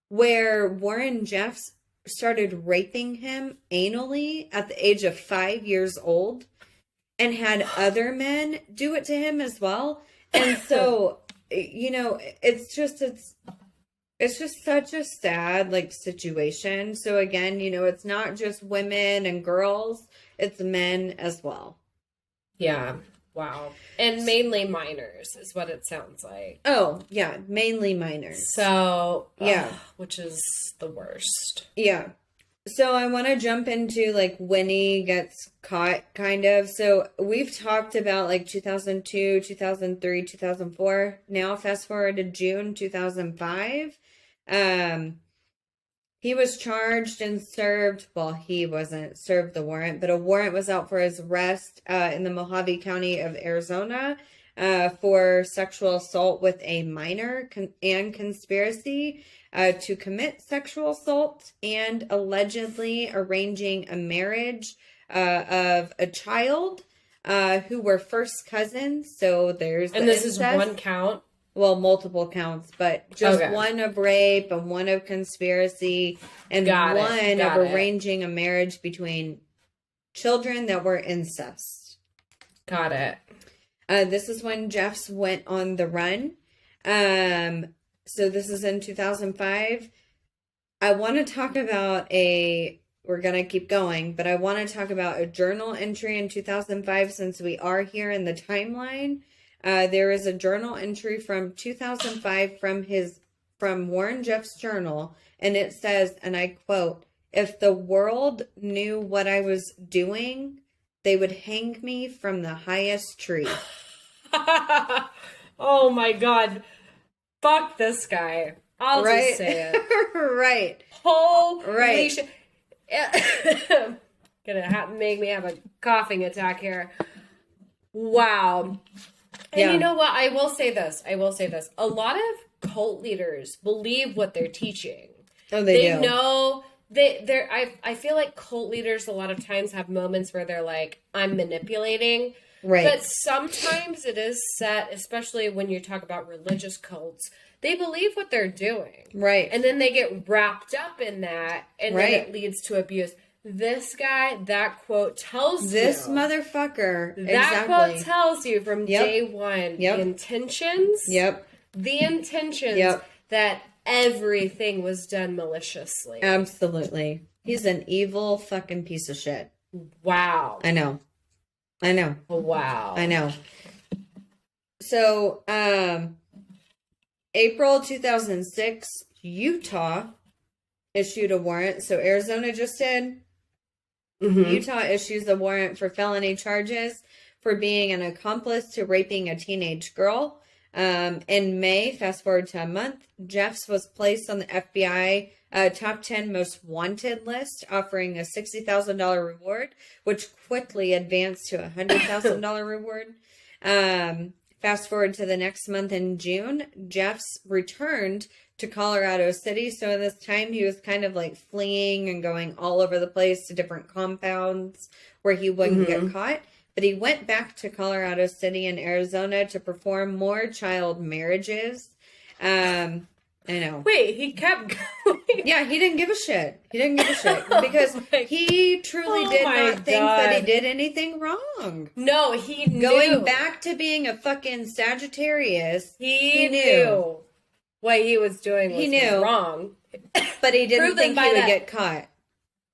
where Warren Jeffs started raping him anally at the age of 5 years old and had other men do it to him as well. And so, you know, it's just such a sad like situation. So again, you know, it's not just women and girls, it's men as well. Yeah. Wow. And mainly minors is what it sounds like. Oh, yeah. Mainly minors. So, which is the worst. Yeah. So I want to jump into like when he gets caught, kind of. So we've talked about like 2002, 2003, 2004. Now fast forward to June 2005. He was charged and served, well, he wasn't served the warrant, but a warrant was out for his arrest in the Mojave County of Arizona for sexual assault with a minor and conspiracy to commit sexual assault and allegedly arranging a marriage of a child who were first cousins. So there's and this incest. Is one count? Well, multiple counts, but just one of rape and one of conspiracy and one of arranging a marriage between children that were incest. Got it. This is when Jeffs went on the run. So this is in 2005. I want to talk about we're going to keep going, but I want to talk about a journal entry in 2005 since we are here in the timeline. There is a journal entry from 2005 from Warren Jeffs' journal, and it says, and I quote, if the world knew what I was doing, they would hang me from the highest tree. Oh my God. Fuck this guy. I'll just say it. Right. Holy shit. Gonna make me have a coughing attack here. Wow. And you know what? I will say this. A lot of cult leaders believe what they're teaching. Oh, they do. They know I feel like cult leaders a lot of times have moments where they're like, I'm manipulating. Right. But sometimes it is set, especially when you talk about religious cults, they believe what they're doing. Right. And then they get wrapped up in that, and then it leads to abuse. This guy, that quote tells this motherfucker. That quote tells you from day one the intentions. The intentions that everything was done maliciously. Absolutely. He's an evil fucking piece of shit. Wow. I know. Wow. I know. So, April 2006, Utah issued a warrant. So Arizona just did. Utah issues a warrant for felony charges for being an accomplice to raping a teenage girl. In May, fast forward to a month, Jeffs was placed on the FBI top 10 most wanted list, offering a $60,000 reward, which quickly advanced to a $100,000 reward. Fast forward to the next month in June, Jeffs returned to Colorado City. So at this time, he was kind of like fleeing and going all over the place to different compounds where he wouldn't get caught. But he went back to Colorado City in Arizona to perform more child marriages. I know. Wait, he kept going? Yeah, he didn't give a shit. Because he truly did not think that he did anything wrong. No, he knew. Going back to being a fucking Sagittarius, he knew what he was doing was wrong. But he didn't think he would get caught.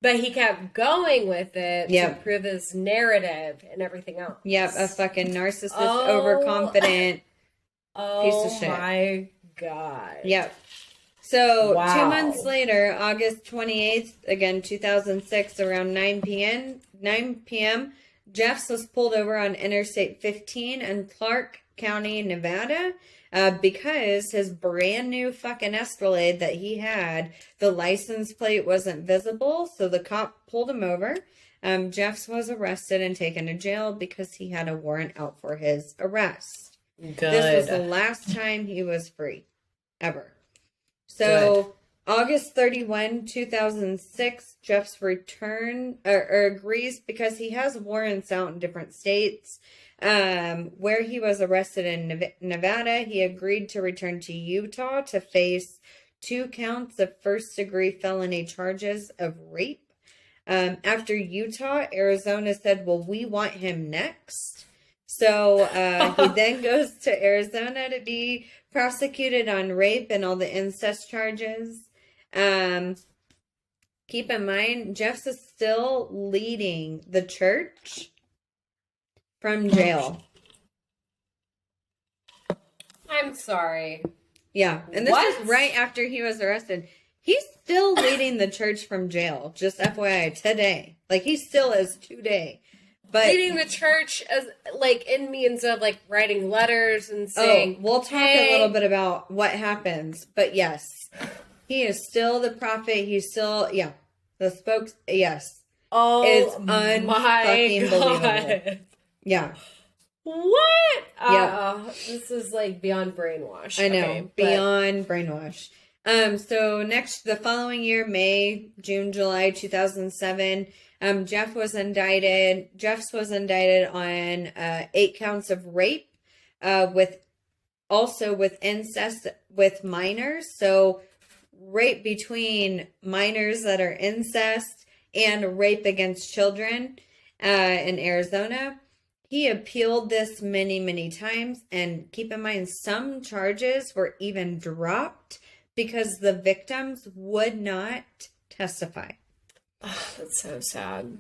But he kept going with it to prove his narrative and everything else. Yep, a fucking narcissist, overconfident piece of shit. Oh my God. Yep. So 2 months later, August 28th, again, 2006, around 9 p.m., Jeffs was pulled over on Interstate 15 in Clark County, Nevada, because his brand new fucking Escalade that he had, the license plate wasn't visible, so the cop pulled him over. Jeffs was arrested and taken to jail because he had a warrant out for his arrest. Good. This was the last time he was free, ever. So, August 31, 2006, Jeffs agrees because he has warrants out in different states. Where he was arrested in Nevada, he agreed to return to Utah to face 2 counts of first-degree felony charges of rape. After Utah, Arizona said, well, we want him next. So he then goes to Arizona to be prosecuted on rape and all the incest charges. Keep in mind, Jeffs is still leading the church from jail. I'm sorry. Yeah, and this is right after he was arrested. He's still leading the church from jail, just FYI, today. Like, he still is today. But leading the church as, like, in means of, like, writing letters and saying... we'll talk a little bit about what happens. But, yes, he is still the prophet. He's still, the spokes... Yes. Oh, it's unfucking believable. Yeah. What? This is, like, beyond brainwash. I know. Beyond brainwash. So, the following year, May, June, July 2007... Jeffs was indicted on 8 counts of rape, with incest with minors. So rape between minors that are incest and rape against children in Arizona. He appealed this many, many times. And keep in mind, some charges were even dropped because the victims would not testify. Oh, that's so sad.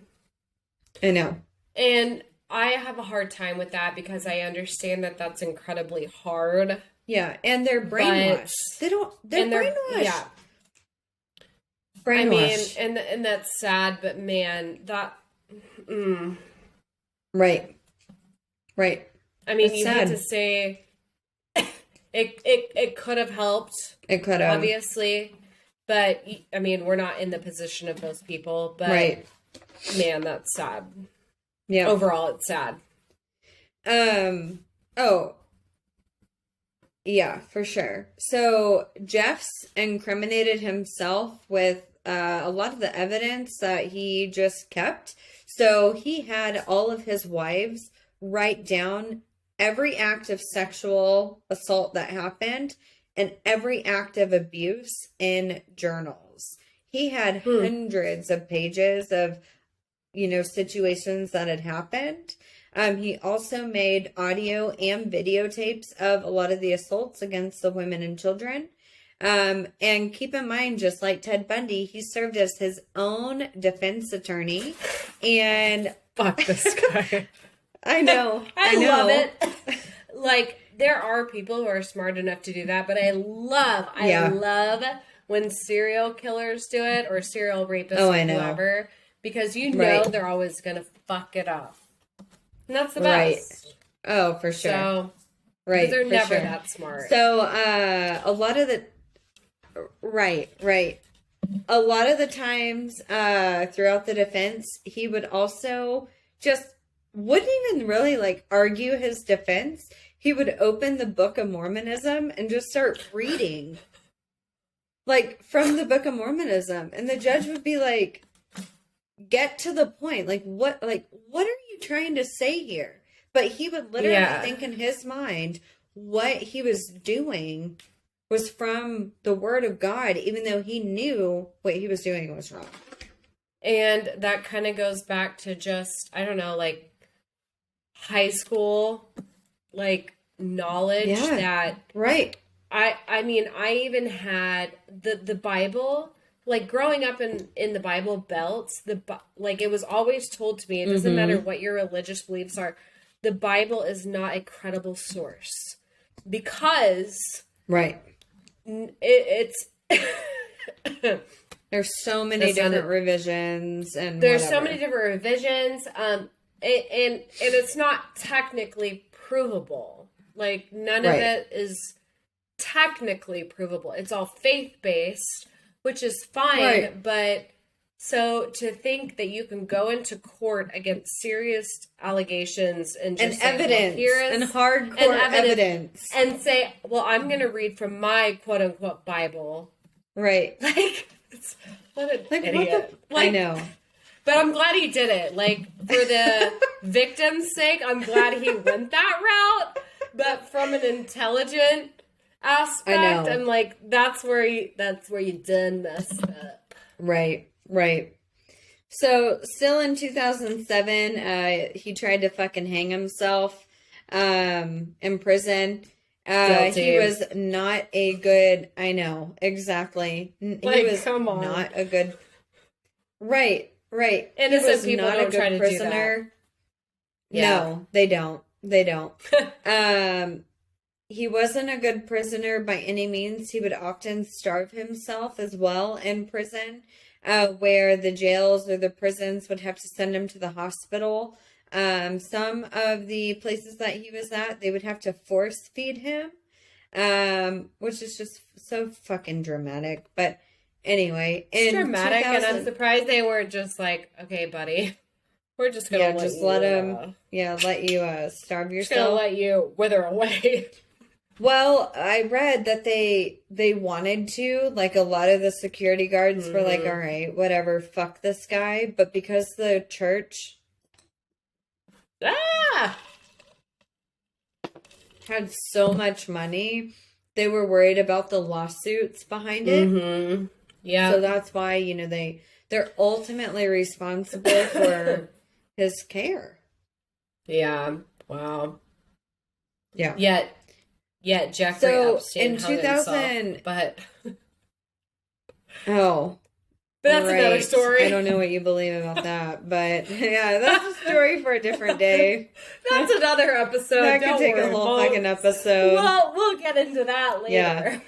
I know. And I have a hard time with that because I understand that that's incredibly hard. Yeah, and they're brainwashed. They're brainwashed. Yeah. Brainwash. And that's sad, but man, that Right. Right. I mean, It's you sad. hate to say it could have helped, It could have. obviously, but I mean, we're not in the position of those people, but Right. man, that's sad. Yeah. Overall, it's sad. Oh, yeah, for sure. So Jeff's incriminated himself with a lot of the evidence that he just kept. So he had all of his wives write down every act of sexual assault that happened and every act of abuse in journals. He had hundreds of pages of, situations that had happened. He also made audio and videotapes of a lot of the assaults against the women and children. And keep in mind, just like Ted Bundy, he served as his own defense attorney. And fuck this guy. I know. I love it. Like, there are people who are smart enough to do that, but I love when serial killers do it, or serial rapists, or whoever, because they're always going to fuck it up. And that's the best. Oh, for sure. So, right. They're never that smart. So, a lot of the... Right. A lot of the times throughout the defense, he would also just wouldn't even really argue his defense. He would open the Book of Mormonism and just start reading from the Book of Mormonism. And the judge would be like, get to the point. What are you trying to say here? But he would literally think in his mind what he was doing was from the Word of God, even though he knew what he was doing was wrong. And that kind of goes back to just, I don't know, high school, knowledge that... Right. I mean, I even had the Bible, growing up in the Bible belts, it was always told to me, it doesn't matter what your religious beliefs are, the Bible is not a credible source. Because... Right. It's there's so many different revisions, and there's so many different revisions, and it's not technically provable. None of it is technically provable. It's all faith-based, which is fine, but so to think that you can go into court against serious allegations and just evidence, and hardcore evidence, and say, well, I'm going to read from my quote-unquote Bible. Right. What an idiot. I know. But I'm glad he did it. For the victim's sake, I'm glad he went that route. But from an intelligent aspect, I'm that's where you done messed up. Right. So, still in 2007, he tried to fucking hang himself in prison. He was not a good... I know, exactly. He was not a good... Right. Innocent people don't try to do that. Yeah. No, they don't. He wasn't a good prisoner by any means. He would often starve himself as well in prison, where the jails or the prisons would have to send him to the hospital. Some of the places that he was at, they would have to force feed him, which is just so fucking dramatic. But anyway, it's dramatic, and I'm surprised they weren't just okay, buddy, we're just gonna let you starve yourself. Just gonna let you wither away. Well, I read that they wanted to, a lot of the security guards were all right, whatever, fuck this guy. But because the church had so much money, they were worried about the lawsuits behind it. Yeah. So that's why, they're ultimately responsible for his care. Yeah. Wow. Yeah. Yet Jeffrey Epstein in 2000, himself, but but that's another story. I don't know what you believe about that, but yeah, that's a story for a different day. That's another episode. That could take a whole fucking episode. We'll get into that later.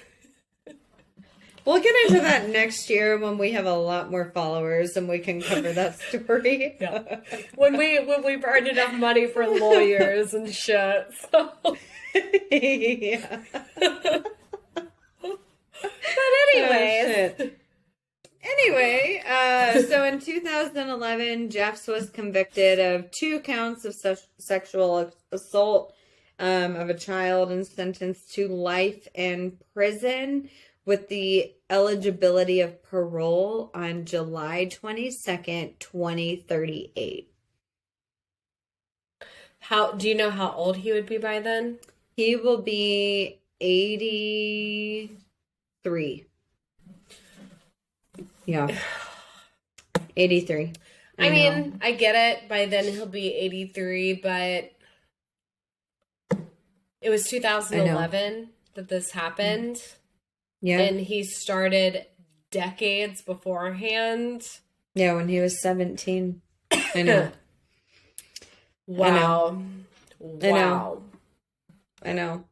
We'll get into that next year when we have a lot more followers and we can cover that story. Yeah. When we've earned enough money for lawyers and shit. So. Yeah. But anyways. Oh, anyway, so in 2011, Jeffs was convicted of 2 counts of sexual assault of a child and sentenced to life in prison with the eligibility of parole on July 22nd, 2038. Do you know how old he would be by then? He will be 83. Yeah. 83. I mean, I get it. By then he'll be 83, but it was 2011 that this happened. Yeah. And he started decades beforehand. Yeah, when he was 17. I know. Wow. I know.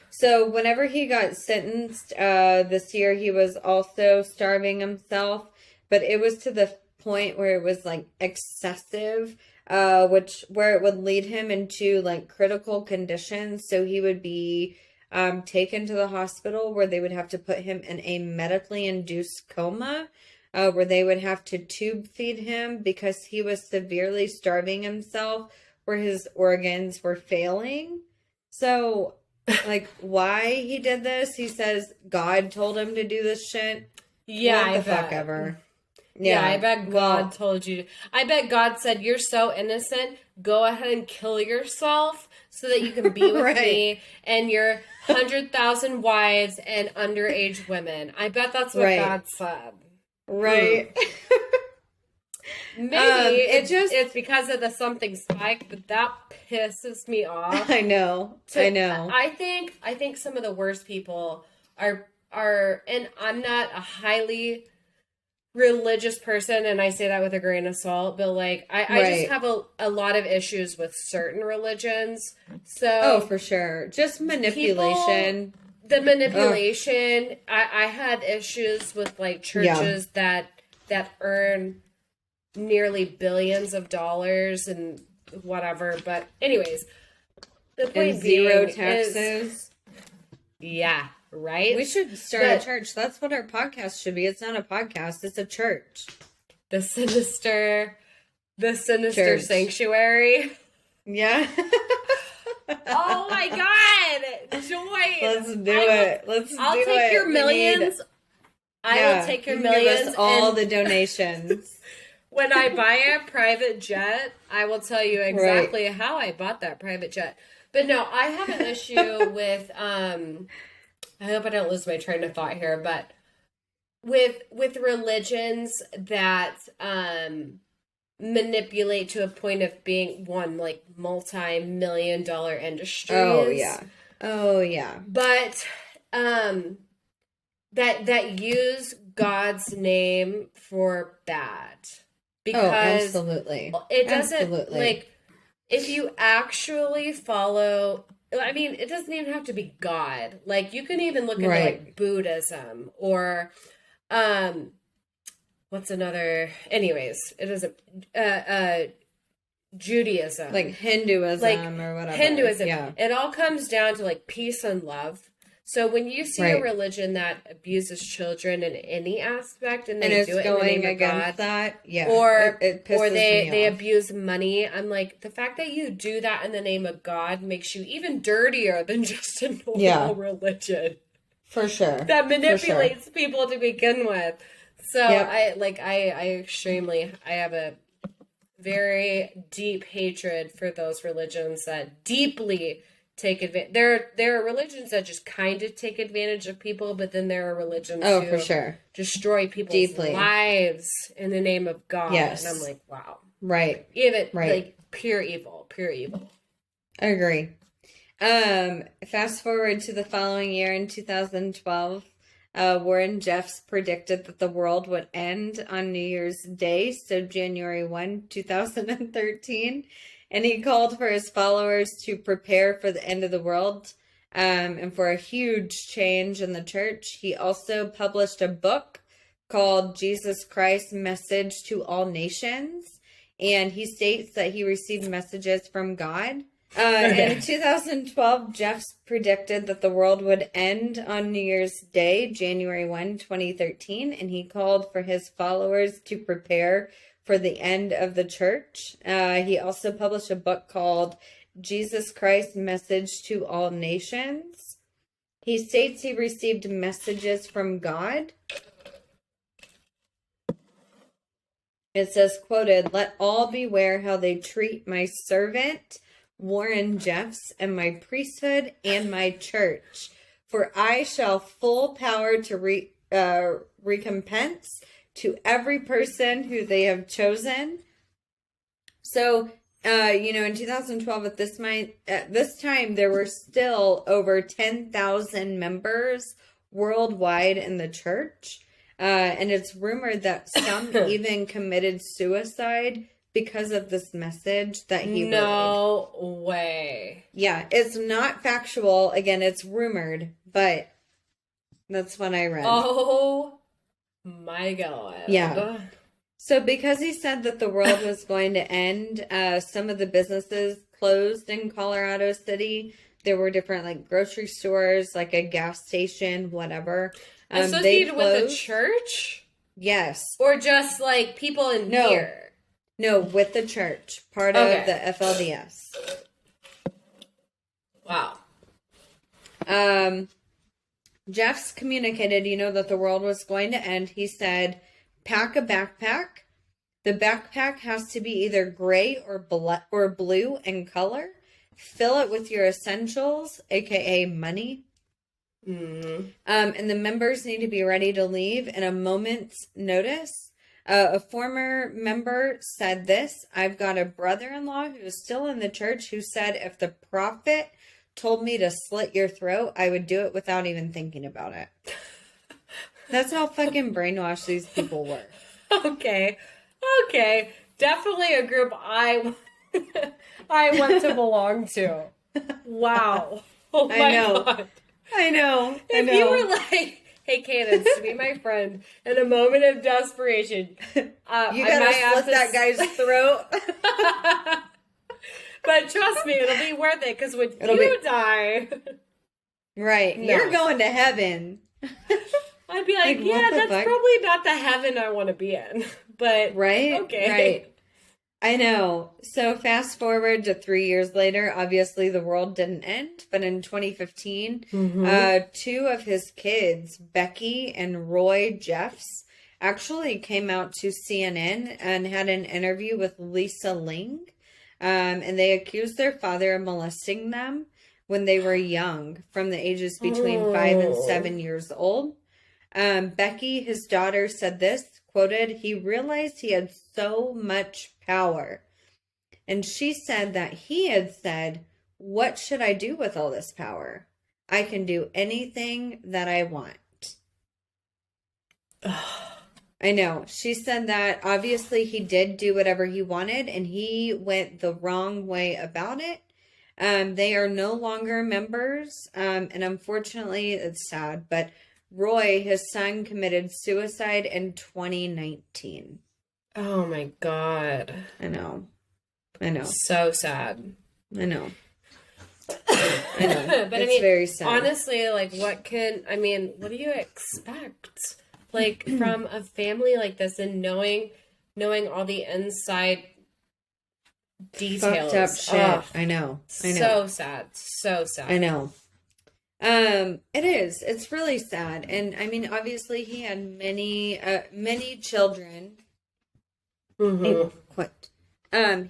So whenever he got sentenced this year, he was also starving himself, but it was to the point where it was like excessive, where it would lead him into like critical conditions. So he would be taken to the hospital where they would have to put him in a medically induced coma, where they would have to tube feed him because he was severely starving himself, where his organs were failing. So, like, why he did this? He says God told him to do this shit. Yeah, what the fuck ever. Yeah, I bet God told you. I bet God said, you're so innocent, go ahead and kill yourself so that you can be with right. me and your 100,000 wives and underage women. I bet that's what God said. Right. Maybe it's because of the something spike, but that pisses me off. I know. I think some of the worst people are, and I'm not a highly religious person, and I say that with a grain of salt, but like I just have a lot of issues with certain religions. So for sure, just manipulation. The manipulation. I had issues with like churches that earn nearly billions of dollars and whatever. But anyways, the point and zero being taxes. Yeah. Right? We should start a church. That's what our podcast should be. It's not a podcast. It's a church. The Sinister church. Sanctuary. Yeah. Oh my God. Joy. Let's do it. I'll take your millions. I will take your millions. Give us all the donations. When I buy a private jet, I will tell you exactly how I bought that private jet. But no, I have an issue with I hope I don't lose my train of thought here, but with religions that manipulate to a point of being like multi-million-dollar industries. Oh yeah. But that use God's name for bad. Because absolutely. It doesn't like if you actually follow, I mean, it doesn't even have to be God. Like, you can even look into, like, Buddhism or, what's another, anyways, it isn't, Judaism. Like Hinduism or whatever. Hinduism. Yeah. It all comes down to, like, peace and love. So when you see a religion that abuses children in any aspect and they do it in the name of God, that, or it pisses or me they off. abuse money, I'm like, the fact that you do that in the name of God makes you even dirtier than just a normal religion. For sure. That manipulates people to begin with. So I have a very deep hatred for those religions that deeply take advantage. There are religions that just kind of take advantage of people, but then there are religions who for sure destroy people's lives in the name of God. Yes. And I'm like, wow. Right. Even like pure evil. I agree. Fast forward to the following year in 2012, Warren Jeffs predicted that the world would end on New Year's Day, so January 1, 2013. And he called for his followers to prepare for the end of the world and for a huge change in the church. He also published a book called Jesus Christ Message to All Nations, and he states that he received messages from God. In 2012, Jeffs predicted that the world would end on New Year's Day, January 1, 2013, and he called for his followers to prepare for the end of the church. He also published a book called Jesus Christ Message to All Nations. He states he received messages from God. It says, quoted, "Let all beware how they treat my servant, Warren Jeffs, and my priesthood and my church, for I shall full power to recompense to every person who they have chosen." So, in 2012, at this time, there were still over 10,000 members worldwide in the church. And it's rumored that some even committed suicide because of this message that he relayed. No way. Yeah, it's not factual. Again, it's rumored, but that's what I read. Oh my God. Yeah. So because he said that the world was going to end, some of the businesses closed in Colorado City. There were different grocery stores, like a gas station, whatever. Associated with the church? Yes. Or just people in here? No, with the church, part of the FLDS. Wow. Jeffs communicated, that the world was going to end. He said, pack a backpack. The backpack has to be either gray or blue in color. Fill it with your essentials, aka money. Mm-hmm. And the members need to be ready to leave in a moment's notice. A former member said this: "I've got a brother-in-law who is still in the church who said if the prophet told me to slit your throat, I would do it without even thinking about it." That's how fucking brainwashed these people were. Okay. Definitely a group I want to belong to. Wow. Oh my God. I know. If you were like, "Hey, Cadence, be my friend," in a moment of desperation, you gotta slit that guy's throat. But trust me, it'll be worth it, because when you die, right, no. You're going to heaven. I'd be like, yeah, that's probably not the heaven I want to be in. But right, okay, right. I know. So fast forward to 3 years later, obviously the world didn't end, but in 2015, two of his kids, Becky and Roy Jeffs, actually came out to CNN and had an interview with Lisa Ling, and they accused their father of molesting them when they were young, from the ages between 5 and 7 years old. Becky, his daughter, said this, quoted, "He realized he had so much power." And she said that he had said, "What should I do with all this power? I can do anything that I want." I know. She said that obviously he did do whatever he wanted, and he went the wrong way about it. They are no longer members, and unfortunately, it's sad, but Roy, his son, committed suicide in 2019. Oh my God. I know. So sad. I know. But It's very sad. Honestly, what do you expect? From a family like this, and knowing all the inside details. Fucked up shit. Oh, I know. So sad. So sad. I know. It is. It's really sad. And obviously he had many children. Mm-hmm.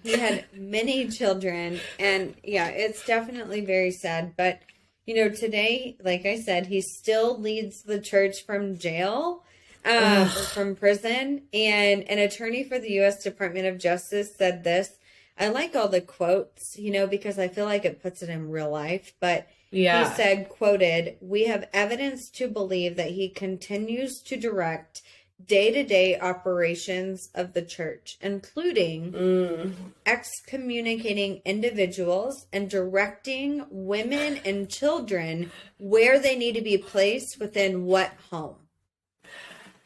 He had many children, and yeah, it's definitely very sad. But, today, like I said, he still leads the church from jail, or from prison. And an attorney for the U.S. Department of Justice said this. I like all the quotes, because I feel like it puts it in real life. But yeah. He said, quoted, "We have evidence to believe that he continues to direct day-to-day operations of the church, including excommunicating individuals and directing women and children where they need to be placed within what home.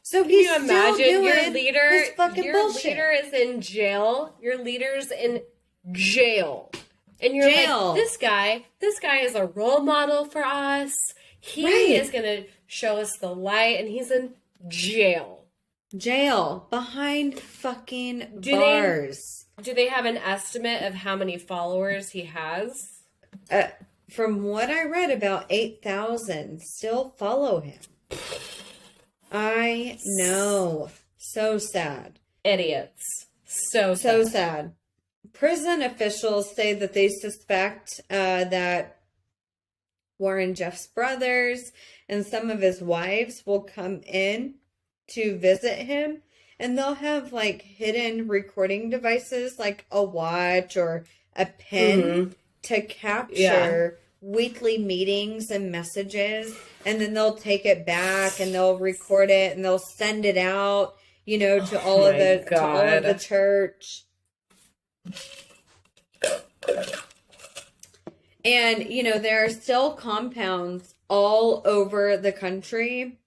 So Can you still imagine doing your leader? his fucking Your bullshit. leader is in jail. Your leader's in jail, and you're Jail. like, this guy is a role model for us. He Right. is gonna show us the light, and he's in jail. Jail behind fucking Do bars. Do they have an estimate of how many followers he has? From what I read, about 8,000 still follow him. I know. So sad. Idiots. So sad. Prison officials say that they suspect that Warren Jeff's brothers and some of his wives will come in to visit him, and they'll have like hidden recording devices like a watch or a pen to capture weekly meetings and messages, and then they'll take it back and they'll record it and they'll send it out, to all of the church. And there are still compounds all over the country,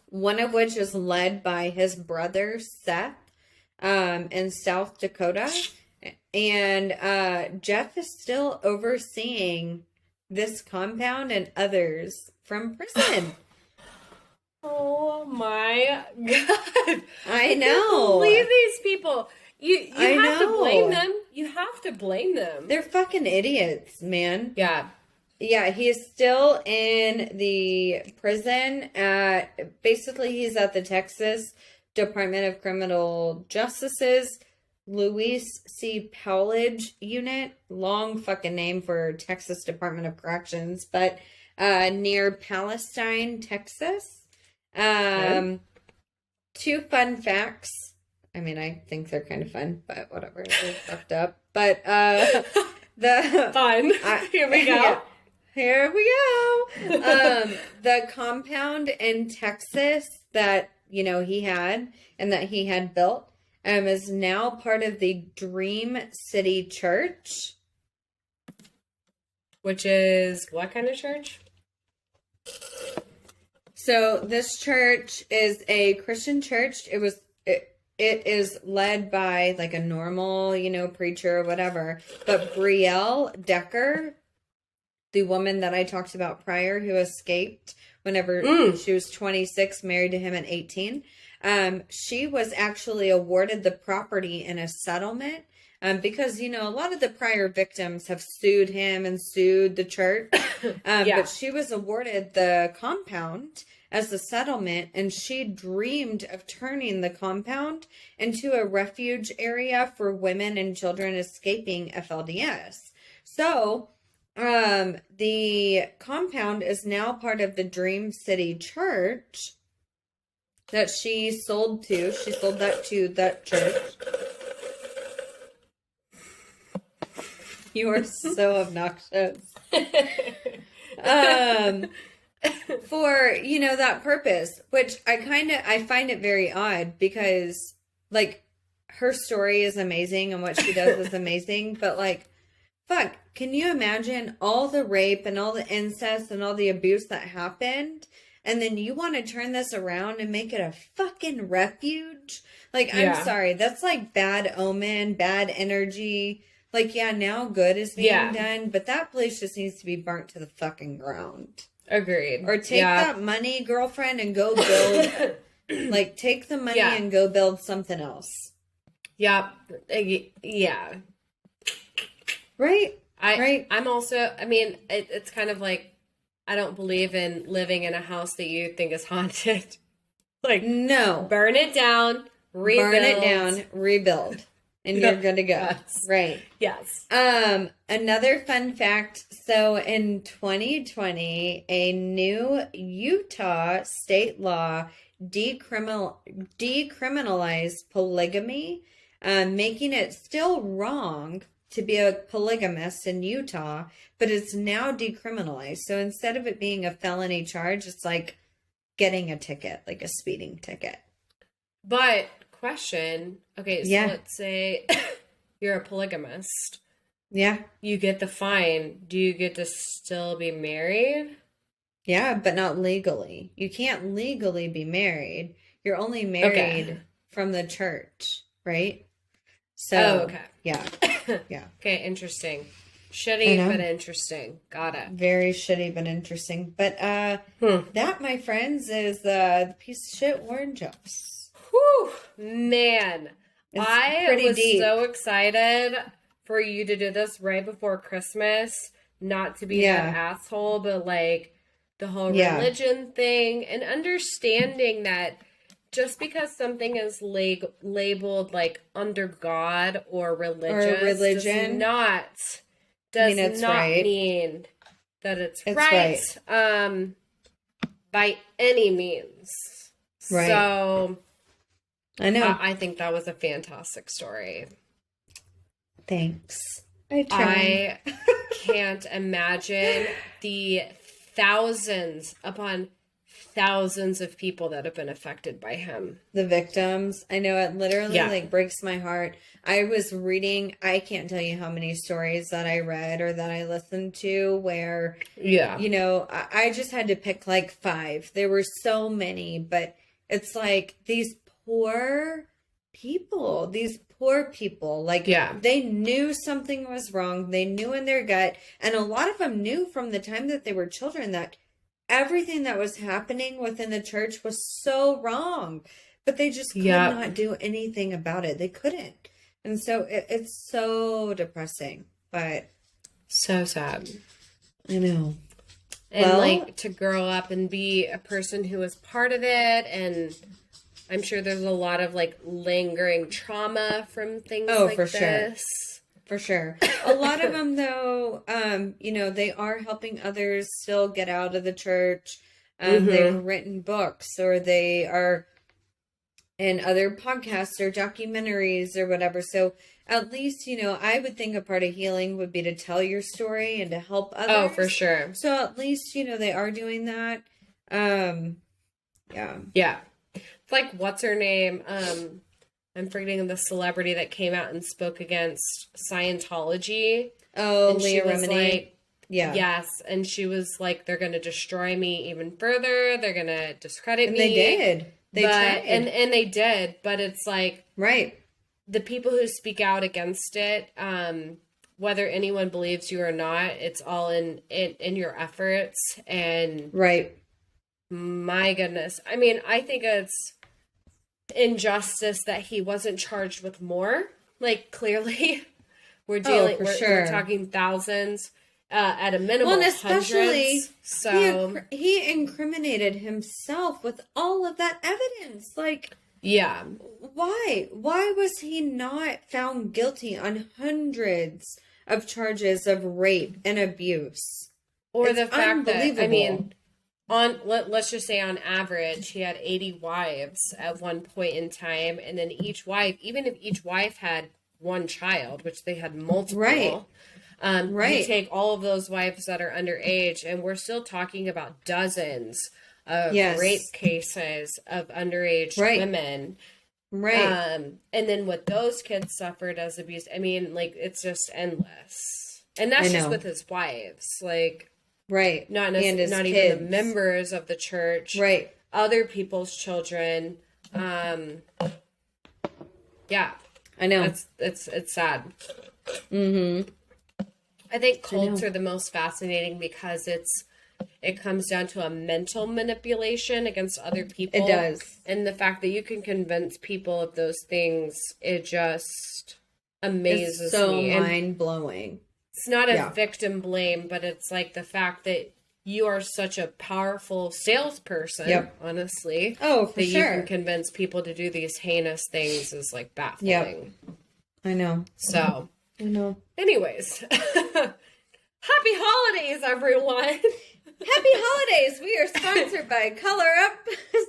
one of which is led by his brother Seth in South Dakota, and Jeff is still overseeing this compound and others from prison. Oh my God. I know. can't believe these people. You have to know. blame them. You have to blame them. They're fucking idiots, man. Yeah. Yeah, he is still in the prison. Basically, he's at the Texas Department of Criminal Justice's Luis C. Powledge unit. Long fucking name for Texas Department of Corrections, but near Palestine, Texas. Okay. 2 fun facts. I mean, I think they're kind of fun, but whatever. They're fucked up. But the Fun. Here we go. Yeah. Here we go. The compound in Texas that, he had and that he had built is now part of the Dream City Church. Which is what kind of church? So this church is a Christian church. It is led by like a normal, preacher or whatever. But Brielle Decker, the woman that I talked about prior who escaped whenever she was 26, married to him at 18. She was actually awarded the property in a settlement because, a lot of the prior victims have sued him and sued the church. But she was awarded the compound as a settlement, and she dreamed of turning the compound into a refuge area for women and children escaping FLDS. So, the compound is now part of the Dream City Church that she sold to. She sold that to that church. You are so obnoxious. For, that purpose, which I find it very odd because, like, her story is amazing and what she does is amazing, but, like, fuck, can you imagine all the rape and all the incest and all the abuse that happened? And then you want to turn this around and make it a fucking refuge? Like, I'm sorry, that's like bad omen, bad energy. Like, now good is being done, but that place just needs to be burnt to the fucking ground. Agreed. Or take that money, girlfriend, and go build, like, take the money and go build something else. Yeah. Yeah. Right? I'm also, it's kind of like, I don't believe in living in a house that you think is haunted. Like, no. Burn it down, rebuild. Burn it down, rebuild. And you're good to go. Yes. Right. Yes. Another fun fact. So in 2020, a new Utah state law decriminalized polygamy, making it still wrong to be a polygamist in Utah, but it's now decriminalized. So instead of it being a felony charge, it's like getting a ticket, like a speeding ticket. But question, okay, so Yeah. let's say you're a polygamist. Yeah. You get the fine. Do you get to still be married? Yeah, but not legally. You can't legally be married. You're only Okay. married from the church, right? So, Oh, okay. yeah. Yeah. Okay, interesting. I Shitty, know. but interesting. Got it. Very shitty, but interesting. But that, my friends, is the piece of shit Warren Jeffs. Whew, man. It's I pretty was deep. so excited for you to do this right before Christmas. Not to be Yeah. that asshole, but like the whole Yeah. religion thing and understanding that just because something is labeled like under God or religious religion. does it's not right. mean that it's right. by any means. Right. So I know. I think that was a fantastic story. Thanks. I tried. I can't imagine the thousands upon thousands of people that have been affected by him. The victims. I know it literally breaks my heart. I was reading, I can't tell you how many stories that I read or that I listened to where, I just had to pick like 5. There were so many, but it's like these poor people, like they knew something was wrong. They knew in their gut. And a lot of them knew from the time that they were children that everything that was happening within the church was so wrong, but they just could not do anything about it. They couldn't. And so it's so depressing, but so sad. I know. And like to grow up and be a person who was part of it. And I'm sure there's a lot of like lingering trauma from things like for this. For sure. A lot of them, though, they are helping others still get out of the church. They've written books or they are in other podcasts or documentaries or whatever. So at least, I would think a part of healing would be to tell your story and to help others. Oh, for sure. So at least, they are doing that. Yeah. Yeah. It's like, what's her name? I'm forgetting the celebrity that came out and spoke against Scientology. Oh, and Leah Remini. Like, yes. And she was like, they're going to destroy me even further. They're going to discredit me. And they did. They tried. And they did. But it's like, right. The people who speak out against it, whether anyone believes you or not, it's all in your efforts. And right. My goodness. I mean, I think it's injustice that he wasn't charged with more. Like, clearly we're talking thousands at a minimum. Well, and especially hundreds, so he incriminated himself with all of that evidence. Like, why was he not found guilty on hundreds of charges of rape and abuse? Or it's the fact that, I mean, let's just say on average, he had 80 wives at one point in time. And then each wife, even if each wife had one child, which they had multiple, you take all of those wives that are underage, and we're still talking about dozens of rape cases of underage women. Right. And then what those kids suffered as abuse, I mean, like, it's just endless. And that's just with his wives. Like, right. Not even the members of the church. Right. Other people's children. Yeah. I know. It's sad. Mm-hmm. I think cults are the most fascinating because it comes down to a mental manipulation against other people. It does. And the fact that you can convince people of those things, it just amazes me. It's so mind-blowing. It's not a victim blame, but it's like the fact that you are such a powerful salesperson, honestly. Oh, for that sure. you can convince people to do these heinous things is like baffling. Yep. I know. So, I know. Anyways, happy holidays, everyone. Happy holidays. We are sponsored by Color Up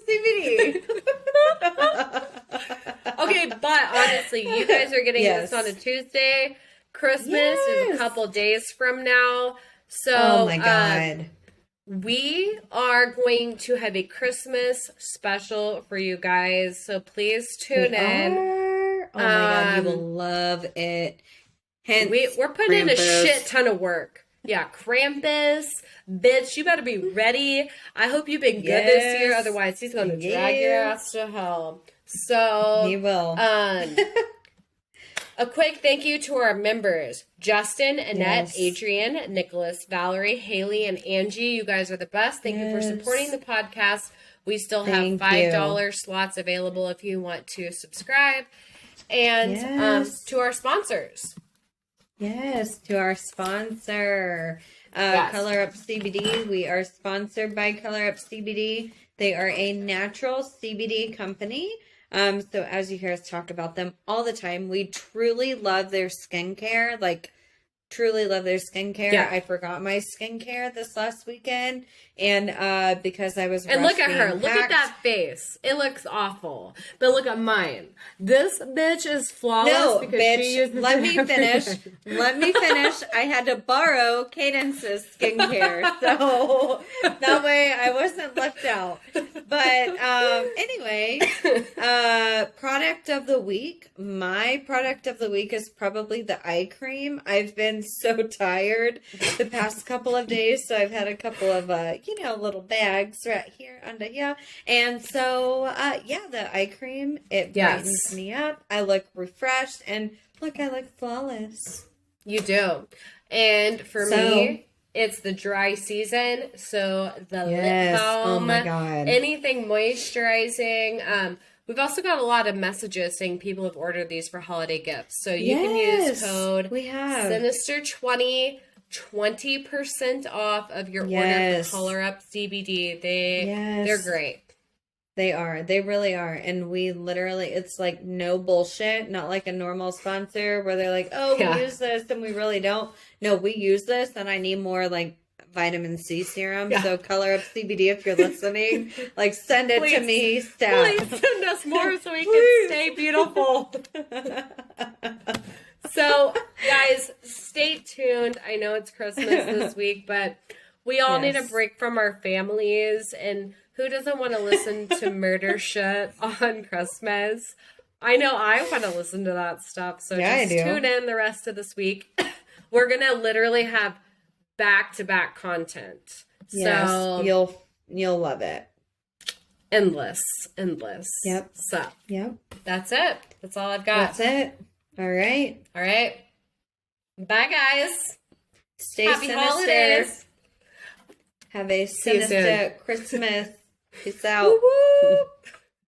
CBD. Okay, but honestly, you guys are getting this on a Tuesday. Christmas is a couple days from now. So, oh my God. we are going to have a Christmas special for you guys, so please tune in. Oh my God, you will love it. Hence, we're putting in a Krampus. shit ton of work. Yeah, Krampus, bitch, you better be ready. I hope you've been good this year, otherwise he's going to drag your ass to hell. So he will. A quick thank you to our members, Justin, Annette, Adrian, Nicholas, Valerie, Haley, and Angie. You guys are the best. Thank you for supporting the podcast. We still have $5 slots available if you want to subscribe. And to our sponsors. Yes, to our sponsor, Color Up CBD. We are sponsored by Color Up CBD. They are a natural CBD company. So as you hear us talk about them all the time, we truly love their skincare, truly love their skincare. Yeah. I forgot my skincare this last weekend, and because I was and look at her, look at that face. It looks awful, but look at mine. This bitch is flawless. No, because bitch. She uses let me finish. Let me finish. I had to borrow Cadence's skincare, so that way I wasn't left out. But anyway, product of the week. My product of the week is probably the eye cream. I've been so tired the past couple of days, so I've had a couple of little bags right here under here, and so the eye cream, it brightens me up. I look refreshed, and look, I look flawless. You do. And for me, it's the dry season, so the lip balm, oh my God, anything moisturizing. We've also got a lot of messages saying people have ordered these for holiday gifts. So you can use code Sinister20, 20% off of your order for Color Up CBD. They're great. They are. They really are. And we literally, it's like no bullshit, not like a normal sponsor where they're like, oh, we use this and we really don't. No, we use this and I need more vitamin C serum. So Color Up CBD, if you're listening, send it to me. Please send us more so we can stay beautiful. So, guys, stay tuned. I know it's Christmas this week, but we all need a break from our families. And who doesn't want to listen to murder shit on Christmas? I know I want to listen to that stuff. So just tune in the rest of this week. We're going to literally have back-to-back content. Yes, so you'll love it. Endless. Yep. So that's it. That's all I've got. That's it. All right. Bye, guys. Stay Happy sinister. holidays. Have a sinister Christmas. Peace out. Woo-woo.